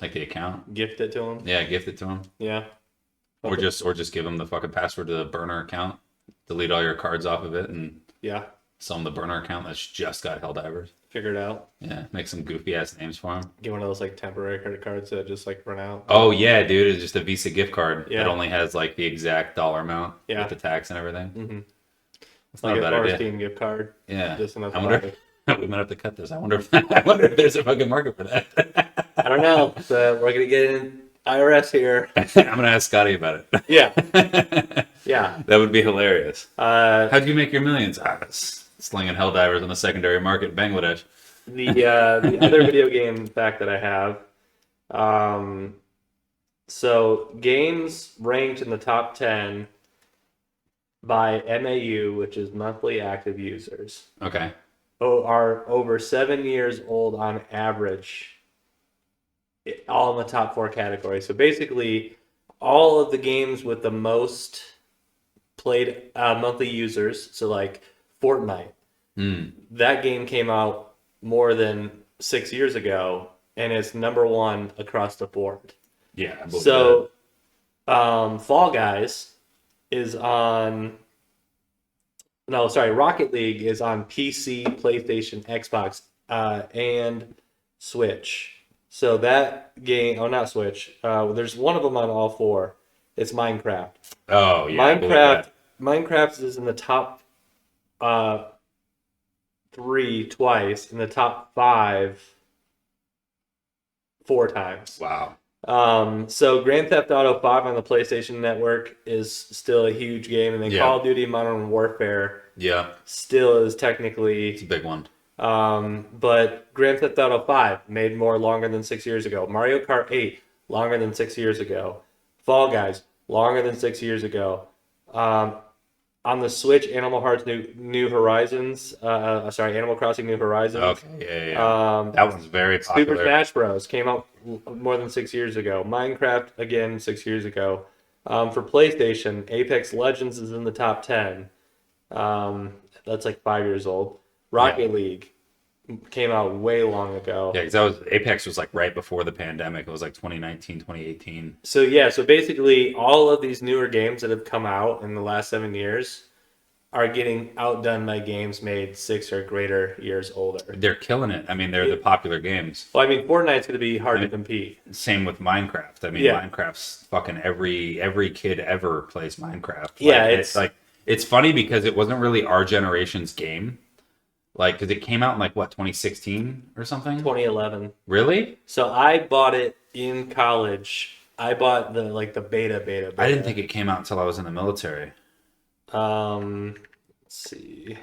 Like the account. Gift it to them. Yeah, gift it to them. Yeah. Or just give them the fucking password to the burner account. Delete all your cards off of it and Yeah. sell them the burner account that's just got Helldivers. Figure it out. Yeah, make some goofy ass names for them. Get one of those like temporary credit cards that just like run out. Oh yeah, dude, it's just a Visa gift card Yeah. that only has like the exact dollar amount Yeah. with the tax and everything. Mm-hmm. It's not a bad or idea. Steam gift card. Yeah, Just enough I to wonder. buy We might have to cut this. I wonder if there's a fucking market for that. I don't know. So we're gonna get in IRS here. I'm gonna ask Scotty about it. Yeah. Yeah. That would be hilarious. Uh, How'd you make your millions? Slinging Helldivers on the secondary market in Bangladesh. the other video game fact that I have. So games ranked in the top 10 by MAU, which is monthly active users, Okay. are over 7 years old on average, all in the top 4 categories. So basically, all of the games with the most played monthly users, so like Fortnite, that game came out more than 6 years ago, and it's number 1 across the board. Yeah. I believe So, Fall Guys is on. No, sorry, Rocket League is on PC, PlayStation, Xbox, and Switch. So that game, not Switch. There's one of them on all 4. It's Minecraft. that. Oh yeah. I believe that. Minecraft is in the top 3 twice, in the top 5 4 times. Wow. So Grand Theft Auto 5 on the PlayStation Network is still a huge game, and then Yeah. Call of Duty Modern Warfare Yeah, still is it's technically. a big one. But Grand Theft Auto 5 made more longer than 6 years ago. Mario Kart 8 longer than 6 years ago. Fall Guys longer than 6 years ago. On the Switch, Animal Crossing New Horizons. Animal Crossing New Horizons. Okay. Yeah. That one's very Super popular. Smash Bros. Came out more than 6 years ago. Minecraft, again, 6 years ago. For PlayStation, Apex Legends is in the top 10. That's like 5 years old. Rocket League, came out way long ago. Yeah, because that was Apex was like right before the pandemic. It was like 2019, 2018. So yeah, so basically all of these newer games that have come out in the last 7 years are getting outdone by games made 6 or greater years older. They're killing it. I mean, they're the popular games. Well, I mean, Fortnite's going to be hard to compete. Same with Minecraft. I mean, Yeah. Minecraft's fucking every kid ever plays Minecraft. Yeah, Like, it's like it's funny because it wasn't really our generation's game. Like, because it came out in like what 2016 or something. 2011. Really? So I bought it in college. I bought the beta. I didn't think it came out until I was in the military. Let's see.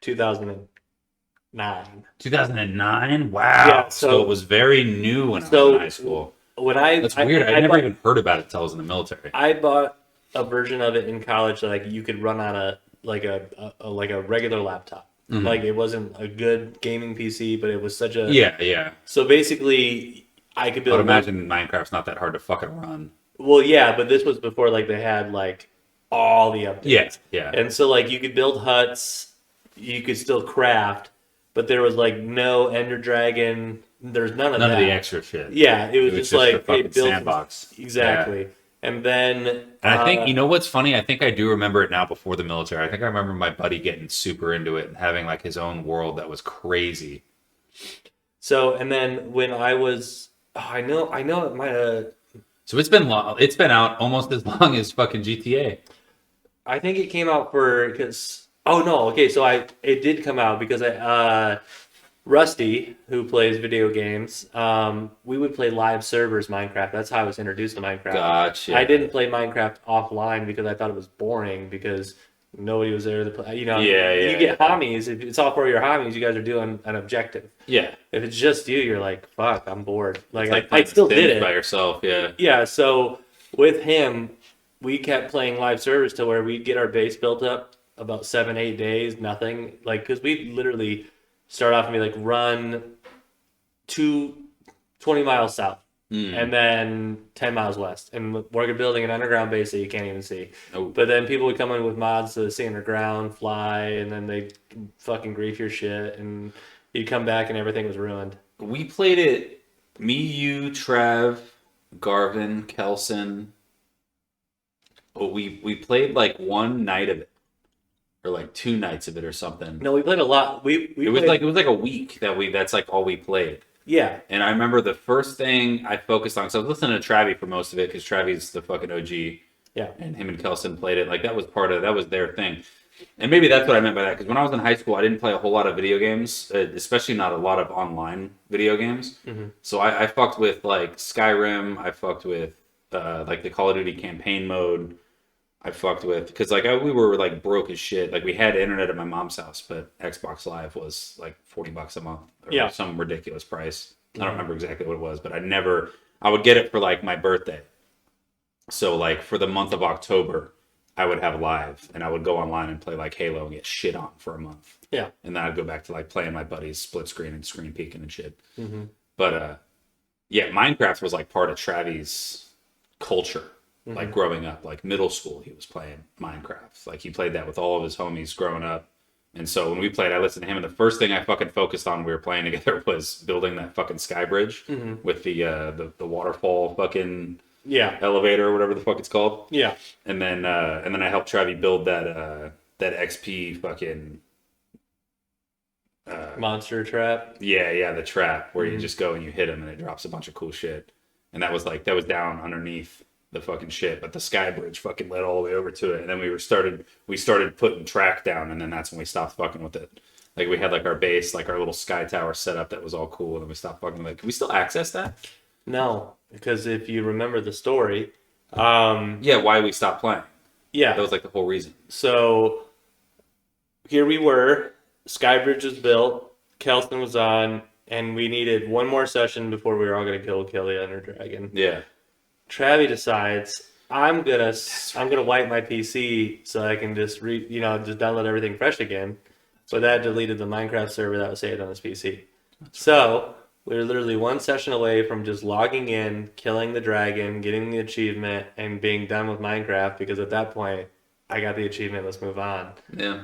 2009. 2009. Wow. Yeah, so so- it was very new when I was so in high school. When I That's weird. I never bought, even heard about it until I was in the military. I bought a version of it in college that you could run on a regular laptop. Mhm. Like it wasn't a good gaming PC, but it was such a Yeah. So basically, I could I build. would imagine Minecraft's not that hard to fucking run. Well, yeah, but this was before they had all the updates. Yeah. And so you could build huts, you could still craft, but there was no Ender Dragon. There's none of None that. of the extra shit. Yeah, it was just the hey, fucking build sandbox. Exactly. And then And I think you know what's funny? I think I do remember it now before the military. I think I remember my buddy getting super into it and having his own world that was crazy. so and then when I was I know it might have So it's been long. It's been out almost as long as fucking GTA. I think it came out because it did come out because Rusty, who plays video games, we would play live servers Minecraft. That's how I was introduced to Minecraft. Gotcha. I didn't play Minecraft offline because I thought it was boring because nobody was there to play. You get homies. If it's all for your homies, you guys are doing an objective. Yeah. If it's just you, you're like, fuck, I'm bored. It's I playing still Sims did it. by yourself. Yeah. Yeah, so with him, we kept playing live servers to where we'd get our base built up about 7-8 days, nothing. Because we'd literally start off and be run 20 miles south and then 10 miles west. And we're building an underground base that you can't even see. Oh. But then people would come in with mods to see underground, fly, and then they'd fucking grief your shit. And you'd come back and everything was ruined. We played it. Me, you, Trav, Garvin, Kelson. Oh, we played one night of it, or 2 nights of it, or something. No, we played a lot. We It was played, it was a week that's all we played. yeah. And I remember the first thing I focused on, because I was listening to Travi for most of it, because Travi's the fucking OG. Yeah. And him and Kelson played it. That was their thing. And maybe that's what I meant by that, because when I was in high school, I didn't play a whole lot of video games, especially not a lot of online video games. Mm-hmm. So I fucked with Skyrim. I fucked with the Call of Duty campaign mode. I fucked with, because we were broke as shit. We had internet at my mom's house, but Xbox Live was $40 a month or some ridiculous price. I don't remember exactly what it was, but I would get it for my birthday. So for the month of October, I would have Live, and I would go online and play Halo and get shit on for a month. Yeah. And then I'd go back to playing my buddies split screen and screen peeking and shit. Mm-hmm. But yeah, Minecraft was part of Travi's culture. Growing up, middle school, he was playing Minecraft. He played that with all of his homies growing up. And so when we played, I listened to him, and the first thing I fucking focused on when we were playing together was building that fucking sky bridge with the waterfall fucking elevator or whatever the fuck it's called. Yeah. And then I helped Travi build that XP fucking Monster trap. yeah, the trap where you just go and you hit him and it drops a bunch of cool shit. And that was down underneath the fucking shit, but the sky bridge fucking led all the way over to it. And then we started putting track down, and then that's when we stopped fucking with it. We had our base, our little sky tower set up that was all cool, and then we stopped fucking with it. Can we still access that? No, because if you remember the story, Yeah, why we stopped playing. yeah. That was the whole reason. So here we were, Skybridge was built, Kelson was on, and we needed one more session before we were all gonna kill the Ender Dragon. Yeah. Travi decides I'm gonna wipe my PC so I can just just download everything fresh again. So that deleted the Minecraft server that was saved on his PC. So we were literally one session away from just logging in, killing the dragon, getting the achievement, and being done with Minecraft, because at that point I got the achievement. Let's move on. Yeah.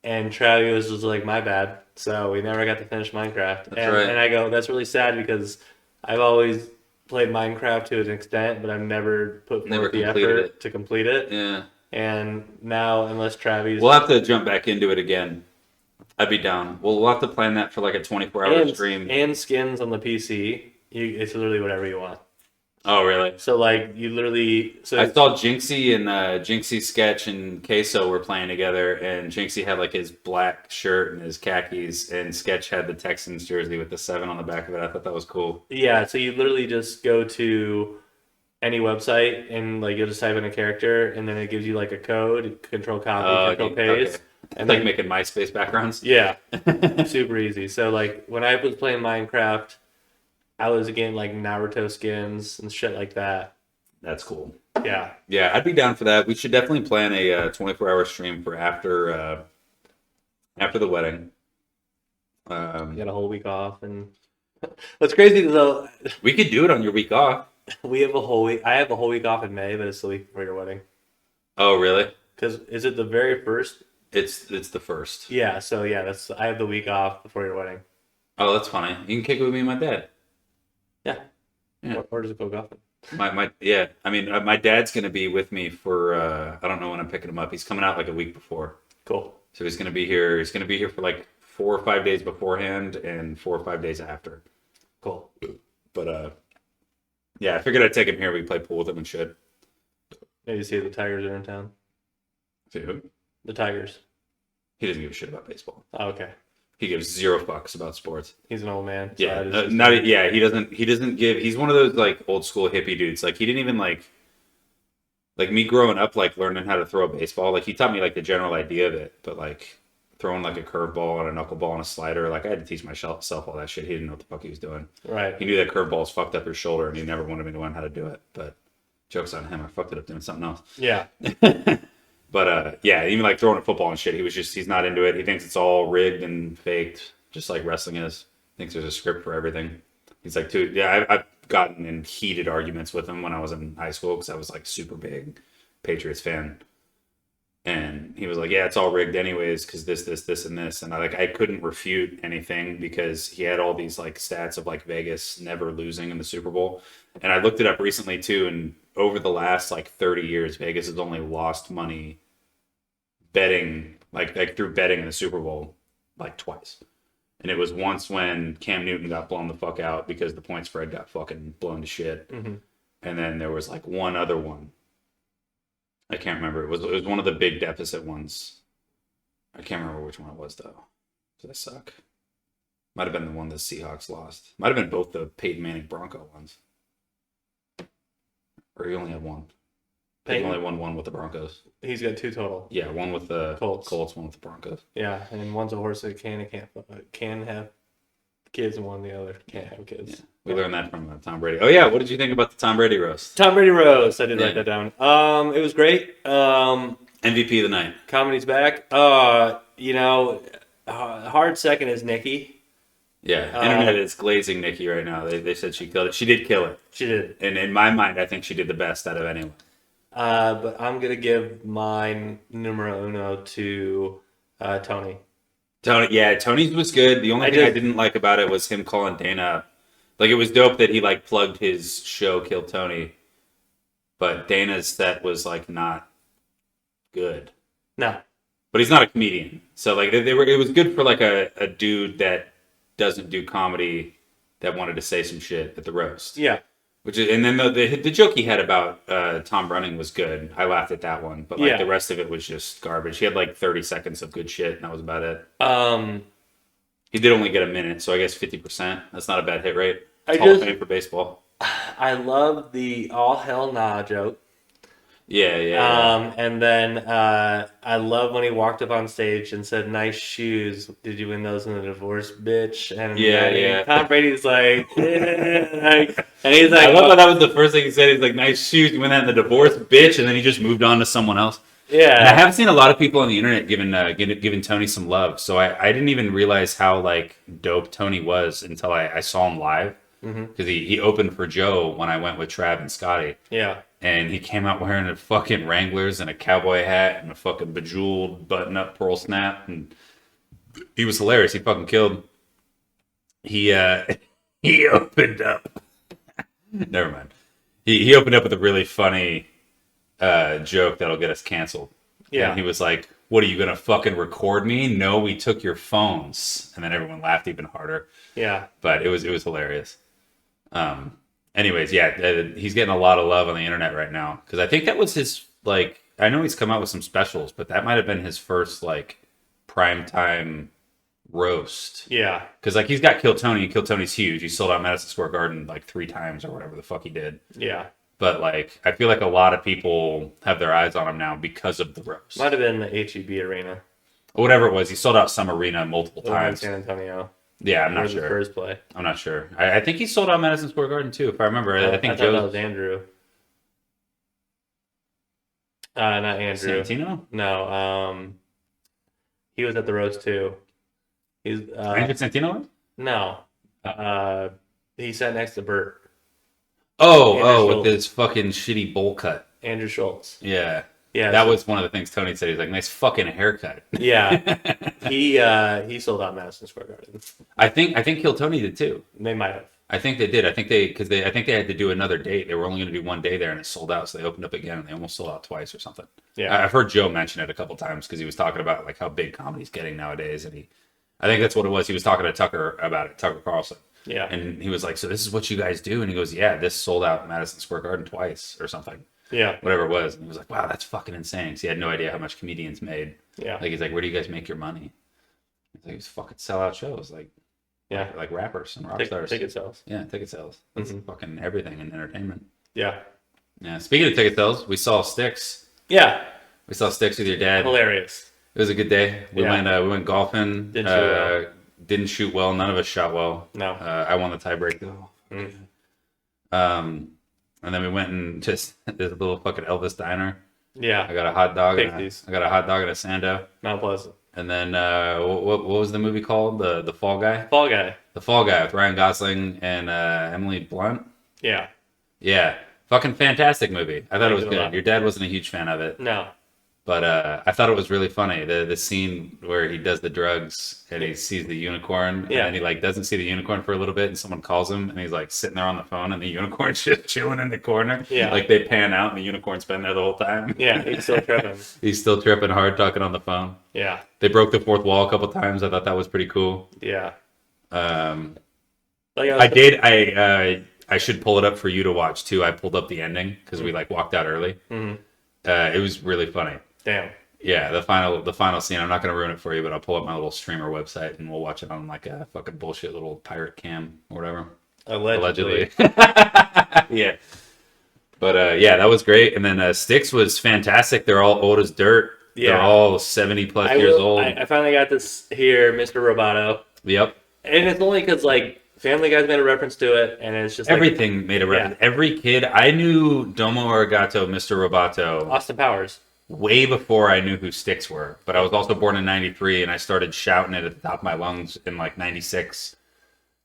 And Travis was just like, my bad. So we never got to finish Minecraft. Right. And I go, that's really sad because I've always played Minecraft to an extent, but I've never put Never forth the completed effort it. to complete it. Yeah. And now, unless Travis We'll have to jump back into it again. I'd be down. We'll have to plan that for like a 24-hour stream. and skins on the PC, it's literally whatever you want. Oh, really? So like you literally, so I saw Jinxie and Jinxie Sketch and Queso were playing together, and Jinxie had like his black shirt and his khakis, and Sketch had the Texans jersey with the 7 on the back of it. I thought that was cool. yeah, so you literally just go to any website and like you'll just type in a character, and then it gives you like a code, control copy, control paste, okay. and Like then making MySpace backgrounds. yeah, super easy. So like when I was playing Minecraft, I was getting like Naruto skins and shit like that. That's cool. Yeah, Yeah, I'd be down for that. We should definitely plan a 24-hour stream for after the wedding. you got a whole week off, and what's crazy though, We could do it on your week off. we have a whole week. I have a whole week off in May, but it's the week before your wedding. Oh, really? Because is it the very first? It's the first. Yeah. So yeah, I have the week off before your wedding. Oh, that's funny. You can kick it with me and my dad. Yeah. Yeah. Or does it go golfing? Yeah. I mean, my dad's gonna be with me for I don't know when I'm picking him up. He's coming out like a week before, Cool. so he's gonna be here. He's gonna be here for like 4 or 5 days beforehand and 4 or 5 days after. Cool. But yeah, I figured I'd take him here. We play pool with him and shit. Yeah, you see the Tigers are in town. Dude, The Tigers. he doesn't give a shit about baseball. Oh, okay. He gives 0 fucks about sports. He's an old man. So Yeah, I just- He doesn't give. He's one of those like old school hippie dudes. Like he didn't even like me growing up, like learning how to throw a baseball. Like he taught me like the general idea of it, but like throwing like a curveball and a knuckleball and a slider, like I had to teach myself all that shit. He didn't know what the fuck he was doing. Right. He knew that curveballs fucked up your shoulder, and he never wanted me to learn how to do it. But joke's on him. I fucked it up doing something else. Yeah. But yeah, even like throwing a football and shit, he's not into it. He thinks it's all rigged and faked, just like wrestling is. Thinks there's a script for everything. He's like, dude, yeah, I've gotten in heated arguments with him when I was in high school because I was like super big Patriots fan. And he was like, yeah, it's all rigged anyways because this, and this. And I couldn't refute anything because he had all these like stats of like Vegas never losing in the Super Bowl. And I looked it up recently too. And over the last like 30 years, Vegas has only lost money betting, like through betting in the Super Bowl like twice. And it was once when Cam Newton got blown the fuck out because the point spread got fucking blown to shit. Mm-hmm. And then there was like one other one. I can't remember. It was one of the big deficit ones. I can't remember which one it was though. Because I suck. Might have been the one the Seahawks lost. Might have been both the Peyton Manning Bronco ones. Or he only had one. Peyton only won one with the Broncos. He's got 2 total. Yeah, one with the Colts. one with the Broncos. Yeah, and one's a horse that can have kids, and one the other can't have kids. Yeah. We learned that from Tom Brady. Oh yeah, what did you think about the Tom Brady roast? Tom Brady roast. I did Yeah. write that down. It was great. MVP of the night. Comedy's back. Hard second is Nikki. Yeah, internet is glazing Nikki right now. They said she killed it. She did kill it. She did. And in my mind, I think she did the best out of anyone. But I'm gonna give mine numero uno to Tony. Tony's was good. The only thing I just- didn't like about it was him calling Dana up. Like, it was dope that he, like, plugged his show, Kill Tony. But Dana's set was, like, not good. No. But he's not a comedian. So, like, it was good for, like, a dude that doesn't do comedy that wanted to say some shit at the roast. Yeah. And then the joke he had about Tom running was good. I laughed at that one, but like the rest of it was just garbage. He had like 30 seconds of good shit, and that was about it. He did only get a minute, so I guess 50%. That's not a bad hit rate. Hall of Fame for baseball. I love the all hell nah joke. Yeah. And then I love when he walked up on stage and said, "Nice shoes. Did you win those in the divorce, bitch?" And Yeah. Tom Brady's like, and he's like, I love how that was the first thing he said. He's like, "Nice shoes. You win that in the divorce, bitch," and then he just moved on to someone else. Yeah. And I have seen a lot of people on the internet giving Tony some love. So I didn't even realize how like dope Tony was until I saw him live. because he opened for Joe when I went with Trav and Scotty. Yeah. And he came out wearing a fucking Wranglers and a cowboy hat and a fucking bejeweled button-up pearl snap, and he was hilarious. He fucking killed. He he opened up. Never mind. He opened up with a really funny joke that'll get us canceled. Yeah. And he was like, "What, are you gonna fucking record me? No, we took your phones." And then everyone laughed even harder. Yeah. But it was hilarious. Anyways, yeah, he's getting a lot of love on the internet right now, because I think that was his, like, I know he's come out with some specials, but that might have been his first like primetime roast. Yeah. Because like he's got Kill Tony, and Kill Tony's huge. He sold out Madison Square Garden like 3 times or whatever the fuck he did. Yeah. But like I feel like a lot of people have their eyes on him now because of the roast. Might have been the HEB arena. Whatever it was, he sold out some arena multiple The one in times. San Antonio. Yeah, I'm Where not the sure. Spurs play. I'm not sure. I think he sold out Madison Square Garden too, if I remember. I think thought that Joe was Andrew. Not Andrew. Santino. No. He was at the roast too. He's Andrew Santino. no. He sat next to Bert. Oh, Andrew with Schultz. his fucking shitty bowl cut. Andrew Schultz. Yeah. Yeah. That was one of the things Tony said. He's like, nice fucking haircut. Yeah. He sold out Madison Square Garden. I think Kill Tony did too. They might have. I think they did. I think they had to do another date. They were only going to do one day there, and it sold out. So they opened up again, and they almost sold out twice or something. Yeah. I've heard Joe mention it a couple times because he was talking about like how big comedy's getting nowadays, and I think that's what it was. He was talking to Tucker about it, Tucker Carlson. Yeah. And he was like, "So this is what you guys do?" And he goes, "Yeah, this sold out Madison Square Garden twice or something." Yeah. Whatever it was. And he was like, "Wow, that's fucking insane." Because he had no idea how much comedians made. Yeah. Like he's like, "Where do you guys make your money?" He's like, "It's fucking sellout shows, Yeah. like rappers and rock stars." Ticket sales. Yeah, ticket sales. That's Mhm. fucking everything in entertainment. Yeah. Yeah. Speaking of ticket sales, we saw Styx. Yeah. We saw Styx with your dad. Hilarious. It was a good day. We Yeah. went golfing. Didn't shoot well. Didn't shoot well. None of us shot well. No. I won the tiebreak though. Mm. And then we went and just this little fucking Elvis diner. I Yeah. got a hot dog. Pixies. I got a hot dog and a Sando. Mount Pleasant. And then what was the movie called? The Fall Guy. Fall Guy. The Fall Guy with Ryan Gosling and Emily Blunt. Yeah. Yeah, fucking fantastic movie. I thought it was Liked it a good. lot. Your dad wasn't a huge fan of it, No. but I thought it was really funny. The scene where he does the drugs and he sees the unicorn, Yeah. and then he like doesn't see the unicorn for a little bit, and someone calls him, and he's like sitting there on the phone, and the unicorn's just chilling in the corner. Yeah. Like they pan out, and the unicorn's been there the whole time. Yeah. He's still tripping. He's still tripping hard, talking on the phone. Yeah. They broke the fourth wall a couple times. I thought that was pretty cool. Yeah. I did. I should pull it up for you to watch too. I pulled up the ending because we like walked out early. Mhm. It was really funny. Damn. Yeah, the final scene. I'm not gonna ruin it for you, but I'll pull up my little streamer website and we'll watch it on like a fucking bullshit little pirate cam or whatever. Allegedly. Yeah. But yeah, that was great. And then Styx was fantastic. They're all old as dirt. They're Yeah. all 70 plus years old. I finally got this here, Mr. Roboto. Yep. And it's only because, like, Family Guy's made a reference to it, and it's just like Everything made a reference. Every kid, I knew Domo Arigato, Mr. Roboto, Austin Powers. way before I knew who Styx were. But I was also born in 93, and I started shouting it at the top of my lungs in like 96.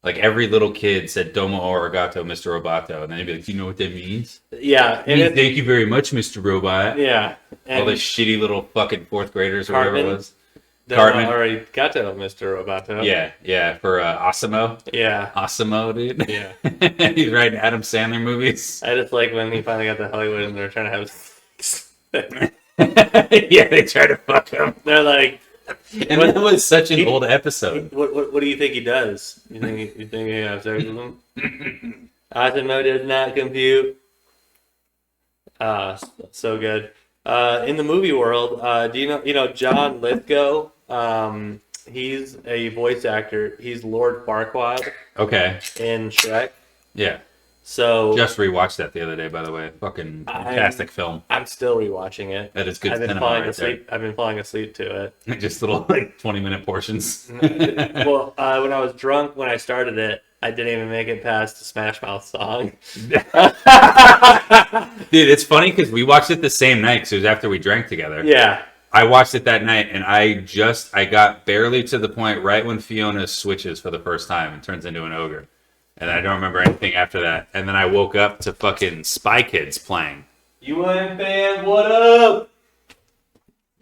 Like every little kid said Domo Arigato, Mr. Roboto. And then they'd be like, do you know what that means? Yeah. It means, thank you very much, Mr. Robot. Yeah. All And the shitty little fucking fourth graders or whatever it Cartman. was. Domo Cartman. Arigato, Mr. Roboto. Yeah, for Asimo. Yeah. Asimo, dude. Yeah. He's writing Adam Sandler movies. I just like when he finally got to Hollywood and they're trying to have sex. Yeah, they try to fuck him. They're like, And that was such an old episode. what do you think he does? You think he has sex with him? Asimo does not compute. So good. In the movie world, do you know John Lithgow? He's a voice actor. He's Lord Farquaad Okay. in Shrek. Yeah. So Just rewatched that the other day, by the way. Fucking fantastic film. I'm still rewatching it. That is good I've been cinema falling right asleep. I've been falling asleep to it. there. Just little like 20-minute portions. Well, when I was drunk when I started it, I didn't even make it past the Smash Mouth song. Dude, it's funny because we watched it the same night because it was after we drank together. Yeah. I watched it that night and I got barely to the point right when Fiona switches for the first time and turns into an ogre. And I don't remember anything after that. And then I woke up to fucking Spy Kids playing. UM fan, what up?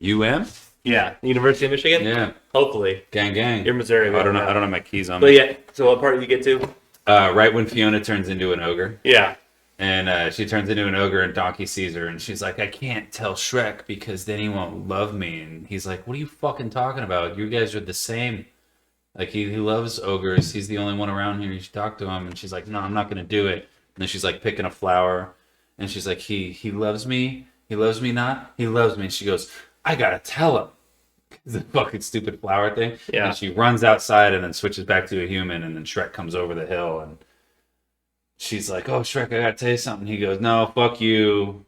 UM? Yeah, University of Michigan. Yeah. Hopefully, Gang. you're Missouri. I don't know. right now. I don't have my keys on But me. yeah, so what part did you get to? Right when Fiona turns into an ogre. Yeah. And she turns into an ogre and Donkey sees her and she's like, I can't tell Shrek because then he won't love me. And he's like, what are you fucking talking about? You guys are the same. Like, he loves ogres. He's the only one around here. You should talk to him. And she's like, no, I'm not going to do it. And then she's like picking a flower. And she's like, he loves me. He loves me not. He loves me. And she goes, I got to tell him. The fucking stupid flower thing. Yeah. And she runs outside and then switches back to a human. And then Shrek comes over the hill and she's like, oh, Shrek, I got to tell you something. He goes, no, fuck you.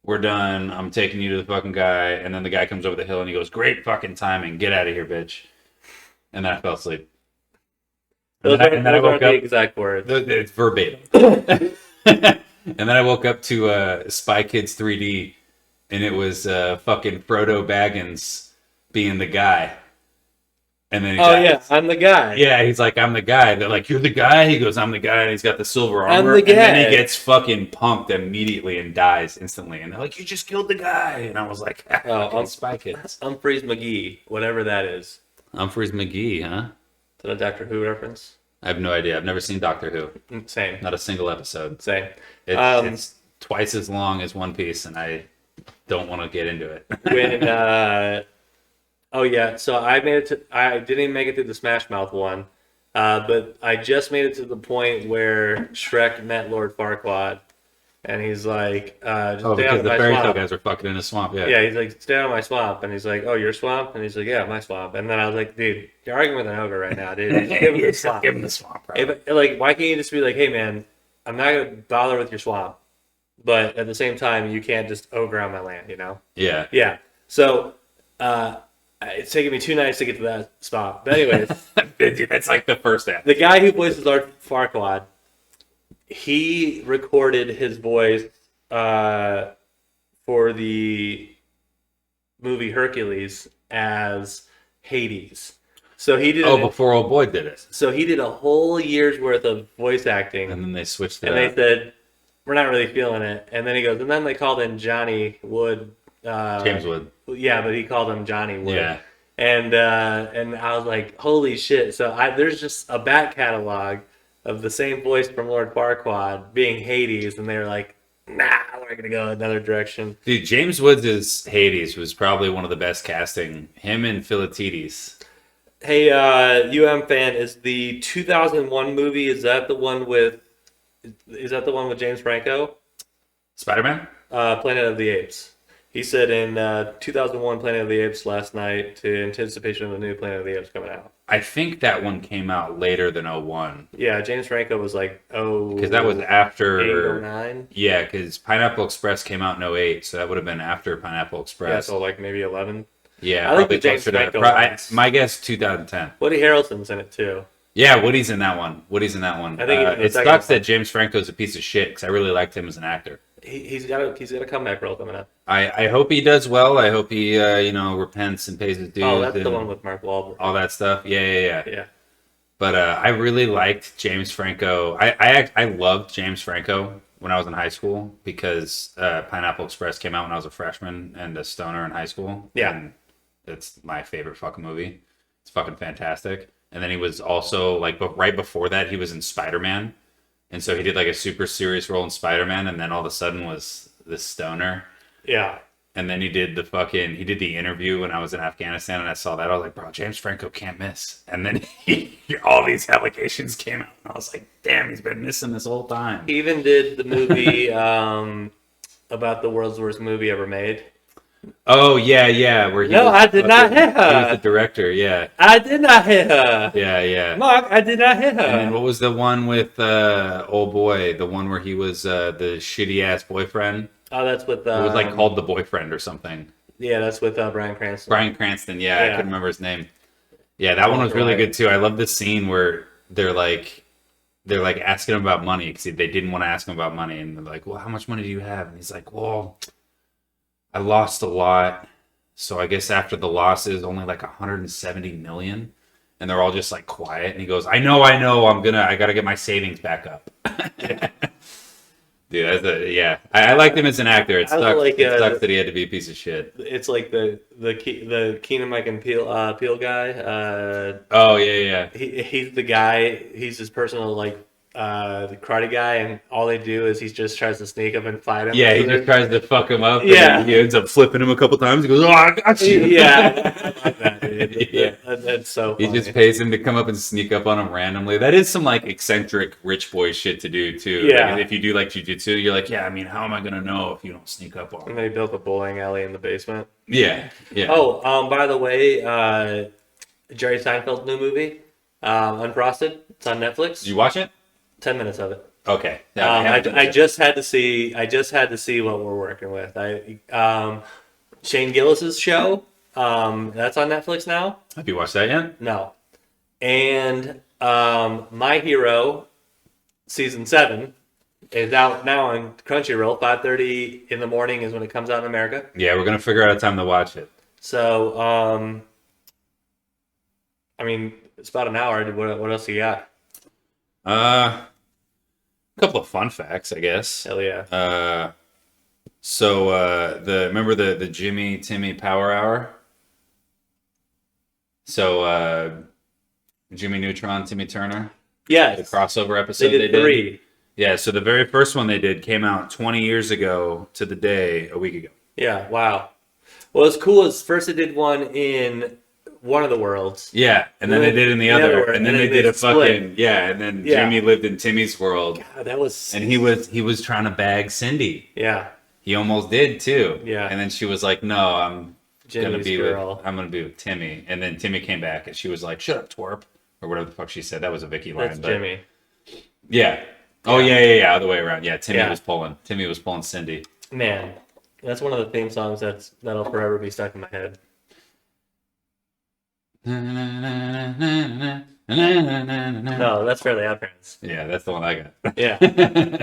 We're done. I'm taking you to the fucking guy. And then the guy comes over the hill and he goes, great fucking timing. Get out of here, bitch. And then I fell asleep. Those And then I aren't woke the up. exact words. It's verbatim. And then I woke up to Spy Kids 3D, and it was fucking Frodo Baggins being the guy. And then I'm the guy. yeah, he's like, I'm the guy. They're like, you're the guy? He goes, I'm the guy, and he's got the silver I'm armor. the And then guy. he gets fucking punked immediately and dies instantly. And they're like, you just killed the guy. And I was like, I'm Spy Kids. Humphreys McGee, whatever that is. Humphreys McGee, huh? Is that a Doctor Who reference? I have no idea. I've never seen Doctor Who. Same. Not a single episode. Same. It's twice as long as One Piece, and I don't want to get into it. When oh yeah, so I didn't even make it through the Smash Mouth one, but I just made it to the point where Shrek met Lord Farquaad, and he's like, just Oh, stay out because of the my fairy tale swamp. guys are fucking in a swamp. Yeah. Yeah, he's like, stay out of my swamp, and he's like, oh, your swamp, and he's like, yeah, my swamp, and then I was like, dude, you're arguing with an ogre right now, dude. Just give him the swamp. Give him the swamp. Bro. Like, why can't you just be like, hey man, I'm not gonna bother with your swamp, but at the same time, you can't just ogre on my land, you know? Yeah. Yeah. So, it's taken me 2 nights to get to that spot. But anyways, That's like the first act. the guy who voices Lord Farquaad, he recorded his voice for the movie Hercules as Hades. So he did. Before old boy did it, So he did a whole year's worth of voice acting, and then they switched it. and they up. said, "We're not really feeling it." And then he goes, and then they called in Johnny Wood. James Wood. Yeah, but he called him Johnny Wood. Yeah. And I was like, holy shit. So there's just a back catalog of the same voice from Lord Farquaad being Hades, and they were like, nah, we're going to go another direction. Dude, James Woods' Hades was probably one of the best casting. Him and Philatides. Hey, fan, is the 2001 movie, is that the one with James Franco? Spider-Man? Planet of the Apes. He said in 2001 Planet of the Apes last night to anticipation of the new Planet of the Apes coming out. I think that one came out later than 01. Yeah, James Franco was like, Because that was after... 8 or 9. Yeah, because Pineapple Express came out in 08, so that would have been after Pineapple Yeah, Express. so like maybe 11. Yeah, I like probably the James closer to Franco that. ones. My guess, 2010. Woody Harrelson's in it too. Yeah, Woody's in that one. I think he's in the It second sucks one. that James Franco's a piece of shit, because I really liked him as an actor. He's got a comeback role coming up. I hope he does well. I hope he, repents and pays his dues. Oh, that's the and one with Mark Wahlberg. all that stuff. Yeah. Yeah. But I really liked James Franco. I loved James Franco when I was in high school because Pineapple Express came out when I was a freshman and a stoner in high school. Yeah. And it's my favorite fucking movie. It's fucking fantastic. And then he was also but right before that he was in Spider-Man. And so he did like a super serious role in Spider-Man and then all of a sudden was this stoner. Yeah. And then he did the interview when I was in Afghanistan and I saw that. I was like, bro, James Franco can't miss. And then all these allegations came out. And I was like, damn, he's been missing this whole time. He even did the movie about the world's worst movie ever made. Oh, yeah. Where he No, was I did not hit her. He was the director, yeah. I did not hit her. Yeah. Mark, I did not hit her. And then what was the one with old boy? The one where he was the shitty ass boyfriend? Oh, that's with It was like called The Boyfriend or something. yeah, that's with Bryan Cranston. Bryan Cranston, yeah, I Yeah. couldn't remember his name. Yeah, that one was really good too. I love this scene where they're like asking him about money because they didn't want to ask him about money, and they're like, "Well, how much money do you have?" And he's like, "Well, I lost a lot, so I guess after the losses, only like 170 million." and they're all just like quiet. And he goes, I know, I gotta get my savings back up. Dude, I liked him as an actor. It sucks. like, it sucks that he had to be a piece of shit. It's like the Keenan Mike and Peele guy. Oh yeah. He's the guy. He's his personal the karate guy, and all they do is he just tries to sneak up and fight him. Yeah, he just tries to fuck him up. Yeah. And he ends up flipping him a couple times. He goes, "Oh, I got you." Yeah, I like that, dude. Yeah. That's so He funny. just pays him to come up and sneak up on him randomly. That is some like eccentric rich boy shit to do too. Yeah. Like, if you do like jujitsu, you're like, yeah. I mean, how am I gonna know if you don't sneak up on And him? they built a bowling alley in the basement. Yeah. Oh, by the way, Jerry Seinfeld's new movie, Unfrosted. It's on Netflix. Did you watch it? 10 minutes of it. Okay. I just had to see what we're working with. Shane Gillis's show. That's on Netflix now. Have you watched that yet? No, and My Hero season 7 is out now on Crunchyroll. 5:30 in the morning is when it comes out in America. Yeah, we're gonna figure out a time to watch it. So, I mean, it's about an hour. What else you got? A couple of fun facts, I guess. Hell yeah. Remember the Jimmy Timmy Power Hour? So Jimmy Neutron, Timmy Turner, the Yes, crossover episode they did 3. Yeah, so the very first one they did came out 20 years ago to the day, a week ago. Yeah, wow. Well, what's cool is first they did one in one of the worlds. Yeah, and then they did in the other, and then they did a split. fucking and then Yeah. Jimmy lived in Timmy's world, God, that was and he was trying to bag Cindy. yeah. He almost did too. Yeah. And then she was like, "No, I'm gonna Jimmy's be girl. I'm gonna be with Timmy." And then Timmy came back, and she was like, "Shut up, twerp," or whatever the fuck she said. That was a Vicky line. That's but- Jimmy. Yeah. Oh yeah. Other way around. Yeah. Timmy Yeah. was pulling Cindy. Man, that's one of the theme songs that'll forever be stuck in my head. No, that's Fairly Odd Parents. Yeah, that's the one I got. Yeah,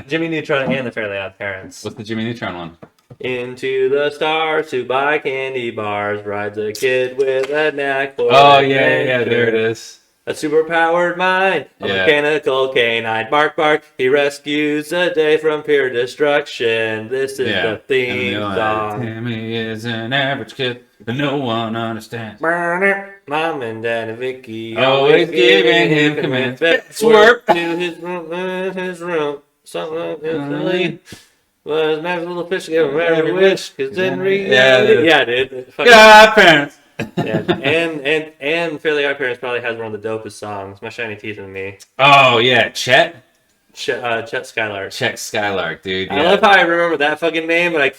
Jimmy Neutron and the Fairly Odd Parents. What's the Jimmy Neutron one? Into the stars to buy candy bars rides a kid with a knack for Oh adventure. there it is. A superpowered mind, a Yeah. mechanical canine. Bark, bark. He rescues the day from pure destruction. This is the theme And song. Timmy is an average kid that no one understands. Mom and Dad and Vicky Always giving him commands. Swerve to his room. Something silly. Was nice little fish give him every wish. Cause in reality, yeah, dude. Fucking- God, parents. yeah. And Fairly Odd Parents probably has one of the dopest songs. My Shiny Teeth and Me. Oh yeah, Chet Chet Skylark. Skylark, dude. I Yeah. love how I remember that fucking name, but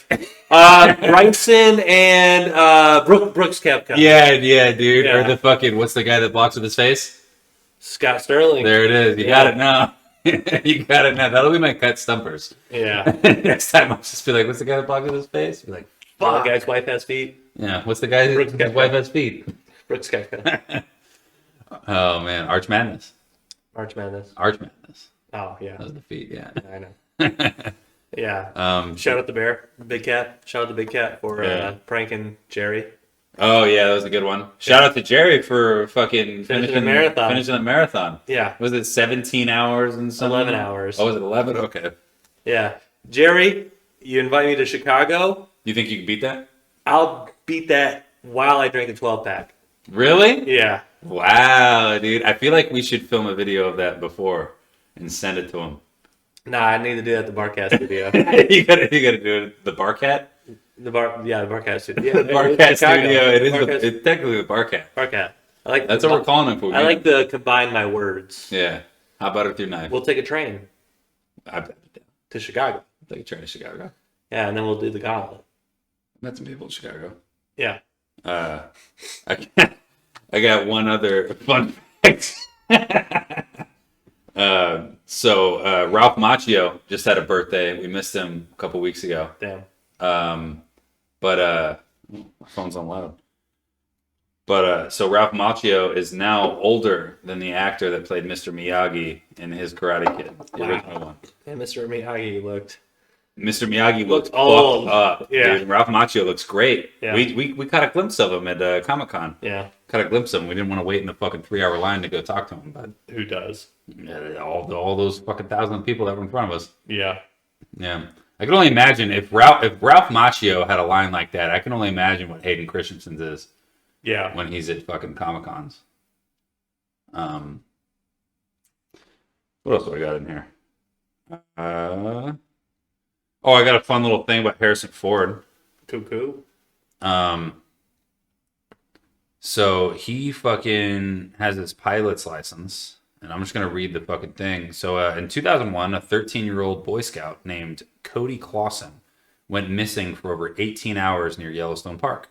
Bryson and Brooks Koepka. Yeah, dude. Yeah. Or the fucking what's the guy that blocks with his face? Scott Sterling. There it is. You Yeah. got it now. You got it now. That'll be my cut stumpers. Yeah. Next time I'll just be like, what's the guy that blocks with his face? Be like, The fuck. guy's wife has feet. Yeah. What's the guy Brooks whose Koepka. wife has feet? Brooks Koepka. Oh man, Arch Madness. Arch Madness. Arch Madness. Oh yeah. That was the feet. Yeah. I know. Yeah. Shout out the bear, Big Cat. Shout out the Big Cat for Yeah. pranking Jerry. Oh yeah, that was a good one. Shout out to Jerry for fucking Finishing the marathon. Finishing the marathon. Yeah. Was it 17 hours and something? 11 hours. Oh, was it 11? Okay. Yeah. Jerry, you invite me to Chicago. You think you can beat that? I'll beat that while I drink a 12 pack. Really? Yeah. Wow, dude. I feel like we should film a video of that before and send it to him. Nah, I need to do that at the Barcast studio. you gotta do it. The Barcat? The Barcast studio. Yeah, The Barcat it's Chicago. studio. It is Barcast- it's technically the Barcat. Barcat. I like. That's what we're calling it for. I like to combine my words. Yeah. How about it through knife? We'll take a train I'd to Chicago. take a train to Chicago. Yeah, and then we'll do the gauntlet. Met some people in Chicago. Yeah. I got one other fun fact. Ralph Macchio just had a birthday. We missed him a couple weeks ago. Damn. My phone's on loud. So Ralph Macchio is now older than the actor that played Mr. Miyagi in his Karate Kid, the Wow. original one. And Mr. Miyagi looked Mr. Miyagi looks old. fucked up. Yeah. Dude. Ralph Macchio looks great. Yeah. We caught a glimpse of him at Comic-Con. Yeah. Caught a glimpse of him. We didn't want to wait in the fucking 3-hour line to go talk to him, but Who does? all those fucking thousand people that were in front of us. Yeah. Yeah. I can only imagine if Ralph Macchio had a line like that, I can only imagine what Hayden Christensen's is Yeah. when he's at fucking Comic-Cons. What else do I got in here? I got a fun little thing about Harrison Ford. Cuckoo. So he fucking has his pilot's license, and I'm just gonna read the fucking thing. So in 2001, a 13-year-old Boy Scout named Cody Clausen went missing for over 18 hours near Yellowstone Park.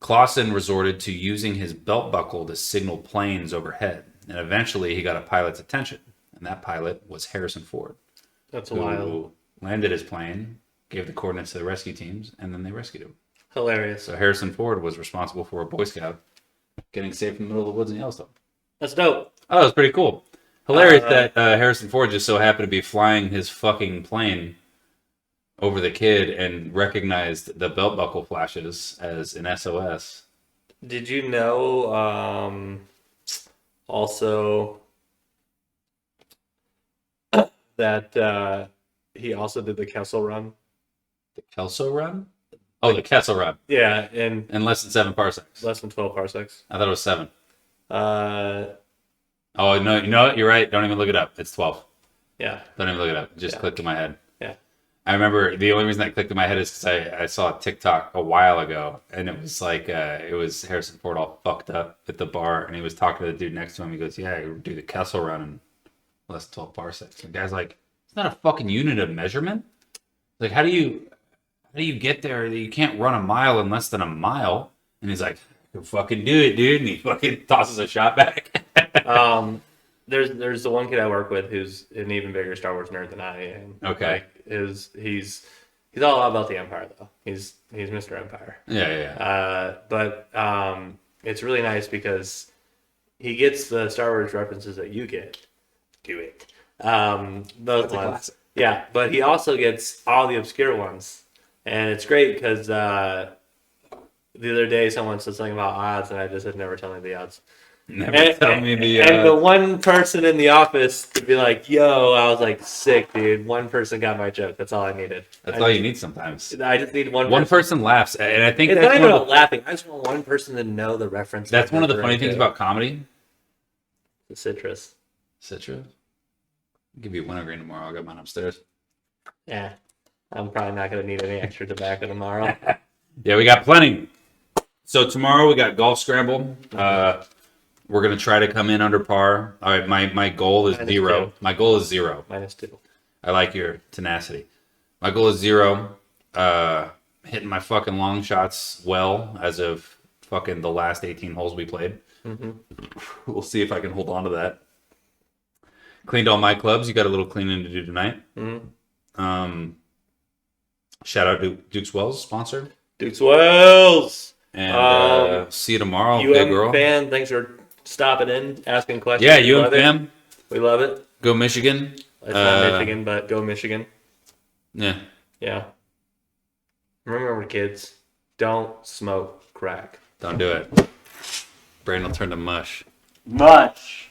Clausen resorted to using his belt buckle to signal planes overhead, and eventually he got a pilot's attention, and that pilot was Harrison Ford, That's who wild. landed his plane, gave the coordinates to the rescue teams, and then they rescued him. Hilarious. So Harrison Ford was responsible for a Boy Scout getting saved from the middle of the woods in Yellowstone. That's dope. Oh, that was pretty cool. Hilarious that Harrison Ford just so happened to be flying his fucking plane over the kid and recognized the belt buckle flashes as an SOS. Did you know also that he also did the Kessel Run? The Kelso Run? Oh, the Kessel Run. Yeah, in In less than 7 parsecs. less than 12 parsecs. I thought it was 7. Uh, Oh, no, you know what? You're right. Don't even look it up. It's 12. yeah, Don't even look it up. It just Yeah. clicked in my head. yeah. I remember the only reason that clicked in my head is because I saw a TikTok a while ago, and it was like it was Harrison Ford all fucked up at the bar, and he was talking to the dude next to him. He goes, "Yeah, you do the Kessel Run in less than 12 parsecs." And the guy's like, "It's not a fucking unit of measurement. Like, how do you get there? You can't run a mile in less than a mile." And he's like, "You fucking do it, dude." And he fucking tosses a shot back. There's the one kid I work with who's an even bigger Star Wars nerd than I am. Okay. He's all about the Empire though. He's Mr. Empire. Yeah. But it's really nice because he gets the Star Wars references that you get. Do it. Those That's a ones. classic. Yeah, but he also gets all the obscure ones, and it's great because the other day someone said something about odds, and I just said never tell me the odds. Never tell me the. And the one person in the office to be like, "Yo," I was like, "Sick, dude." One person got my joke. That's all I needed. That's all you need sometimes. I just need one. One person laughs, and I think It's that's not one even of the, laughing. I just want one person to know the reference. that's one of the funny to things about comedy. the citrus. Citra. I'll give you a wintergreen tomorrow. I'll get mine upstairs. Yeah, I'm probably not gonna need any extra tobacco tomorrow. Yeah, we got plenty. So tomorrow we got golf scramble. We're gonna try to come in under par. All right, my goal is Minus 0. 2. My goal is 0. -2. I like your tenacity. My goal is 0. Hitting my fucking long shots well as of fucking the last 18 holes we played. Mm-hmm. We'll see if I can hold on to that. Cleaned all my clubs. You got a little cleaning to do tonight. Mm-hmm. Shout out to Duke's Wells, sponsor. Duke's Wells. And see you tomorrow, big girl. fan, thanks for stopping in, asking questions. Yeah, We love it. fam. We love it. Go Michigan. It's not Michigan, but go Michigan. Yeah. Yeah. Remember, kids, don't smoke crack. Don't do it. Brain will turn to much. Much.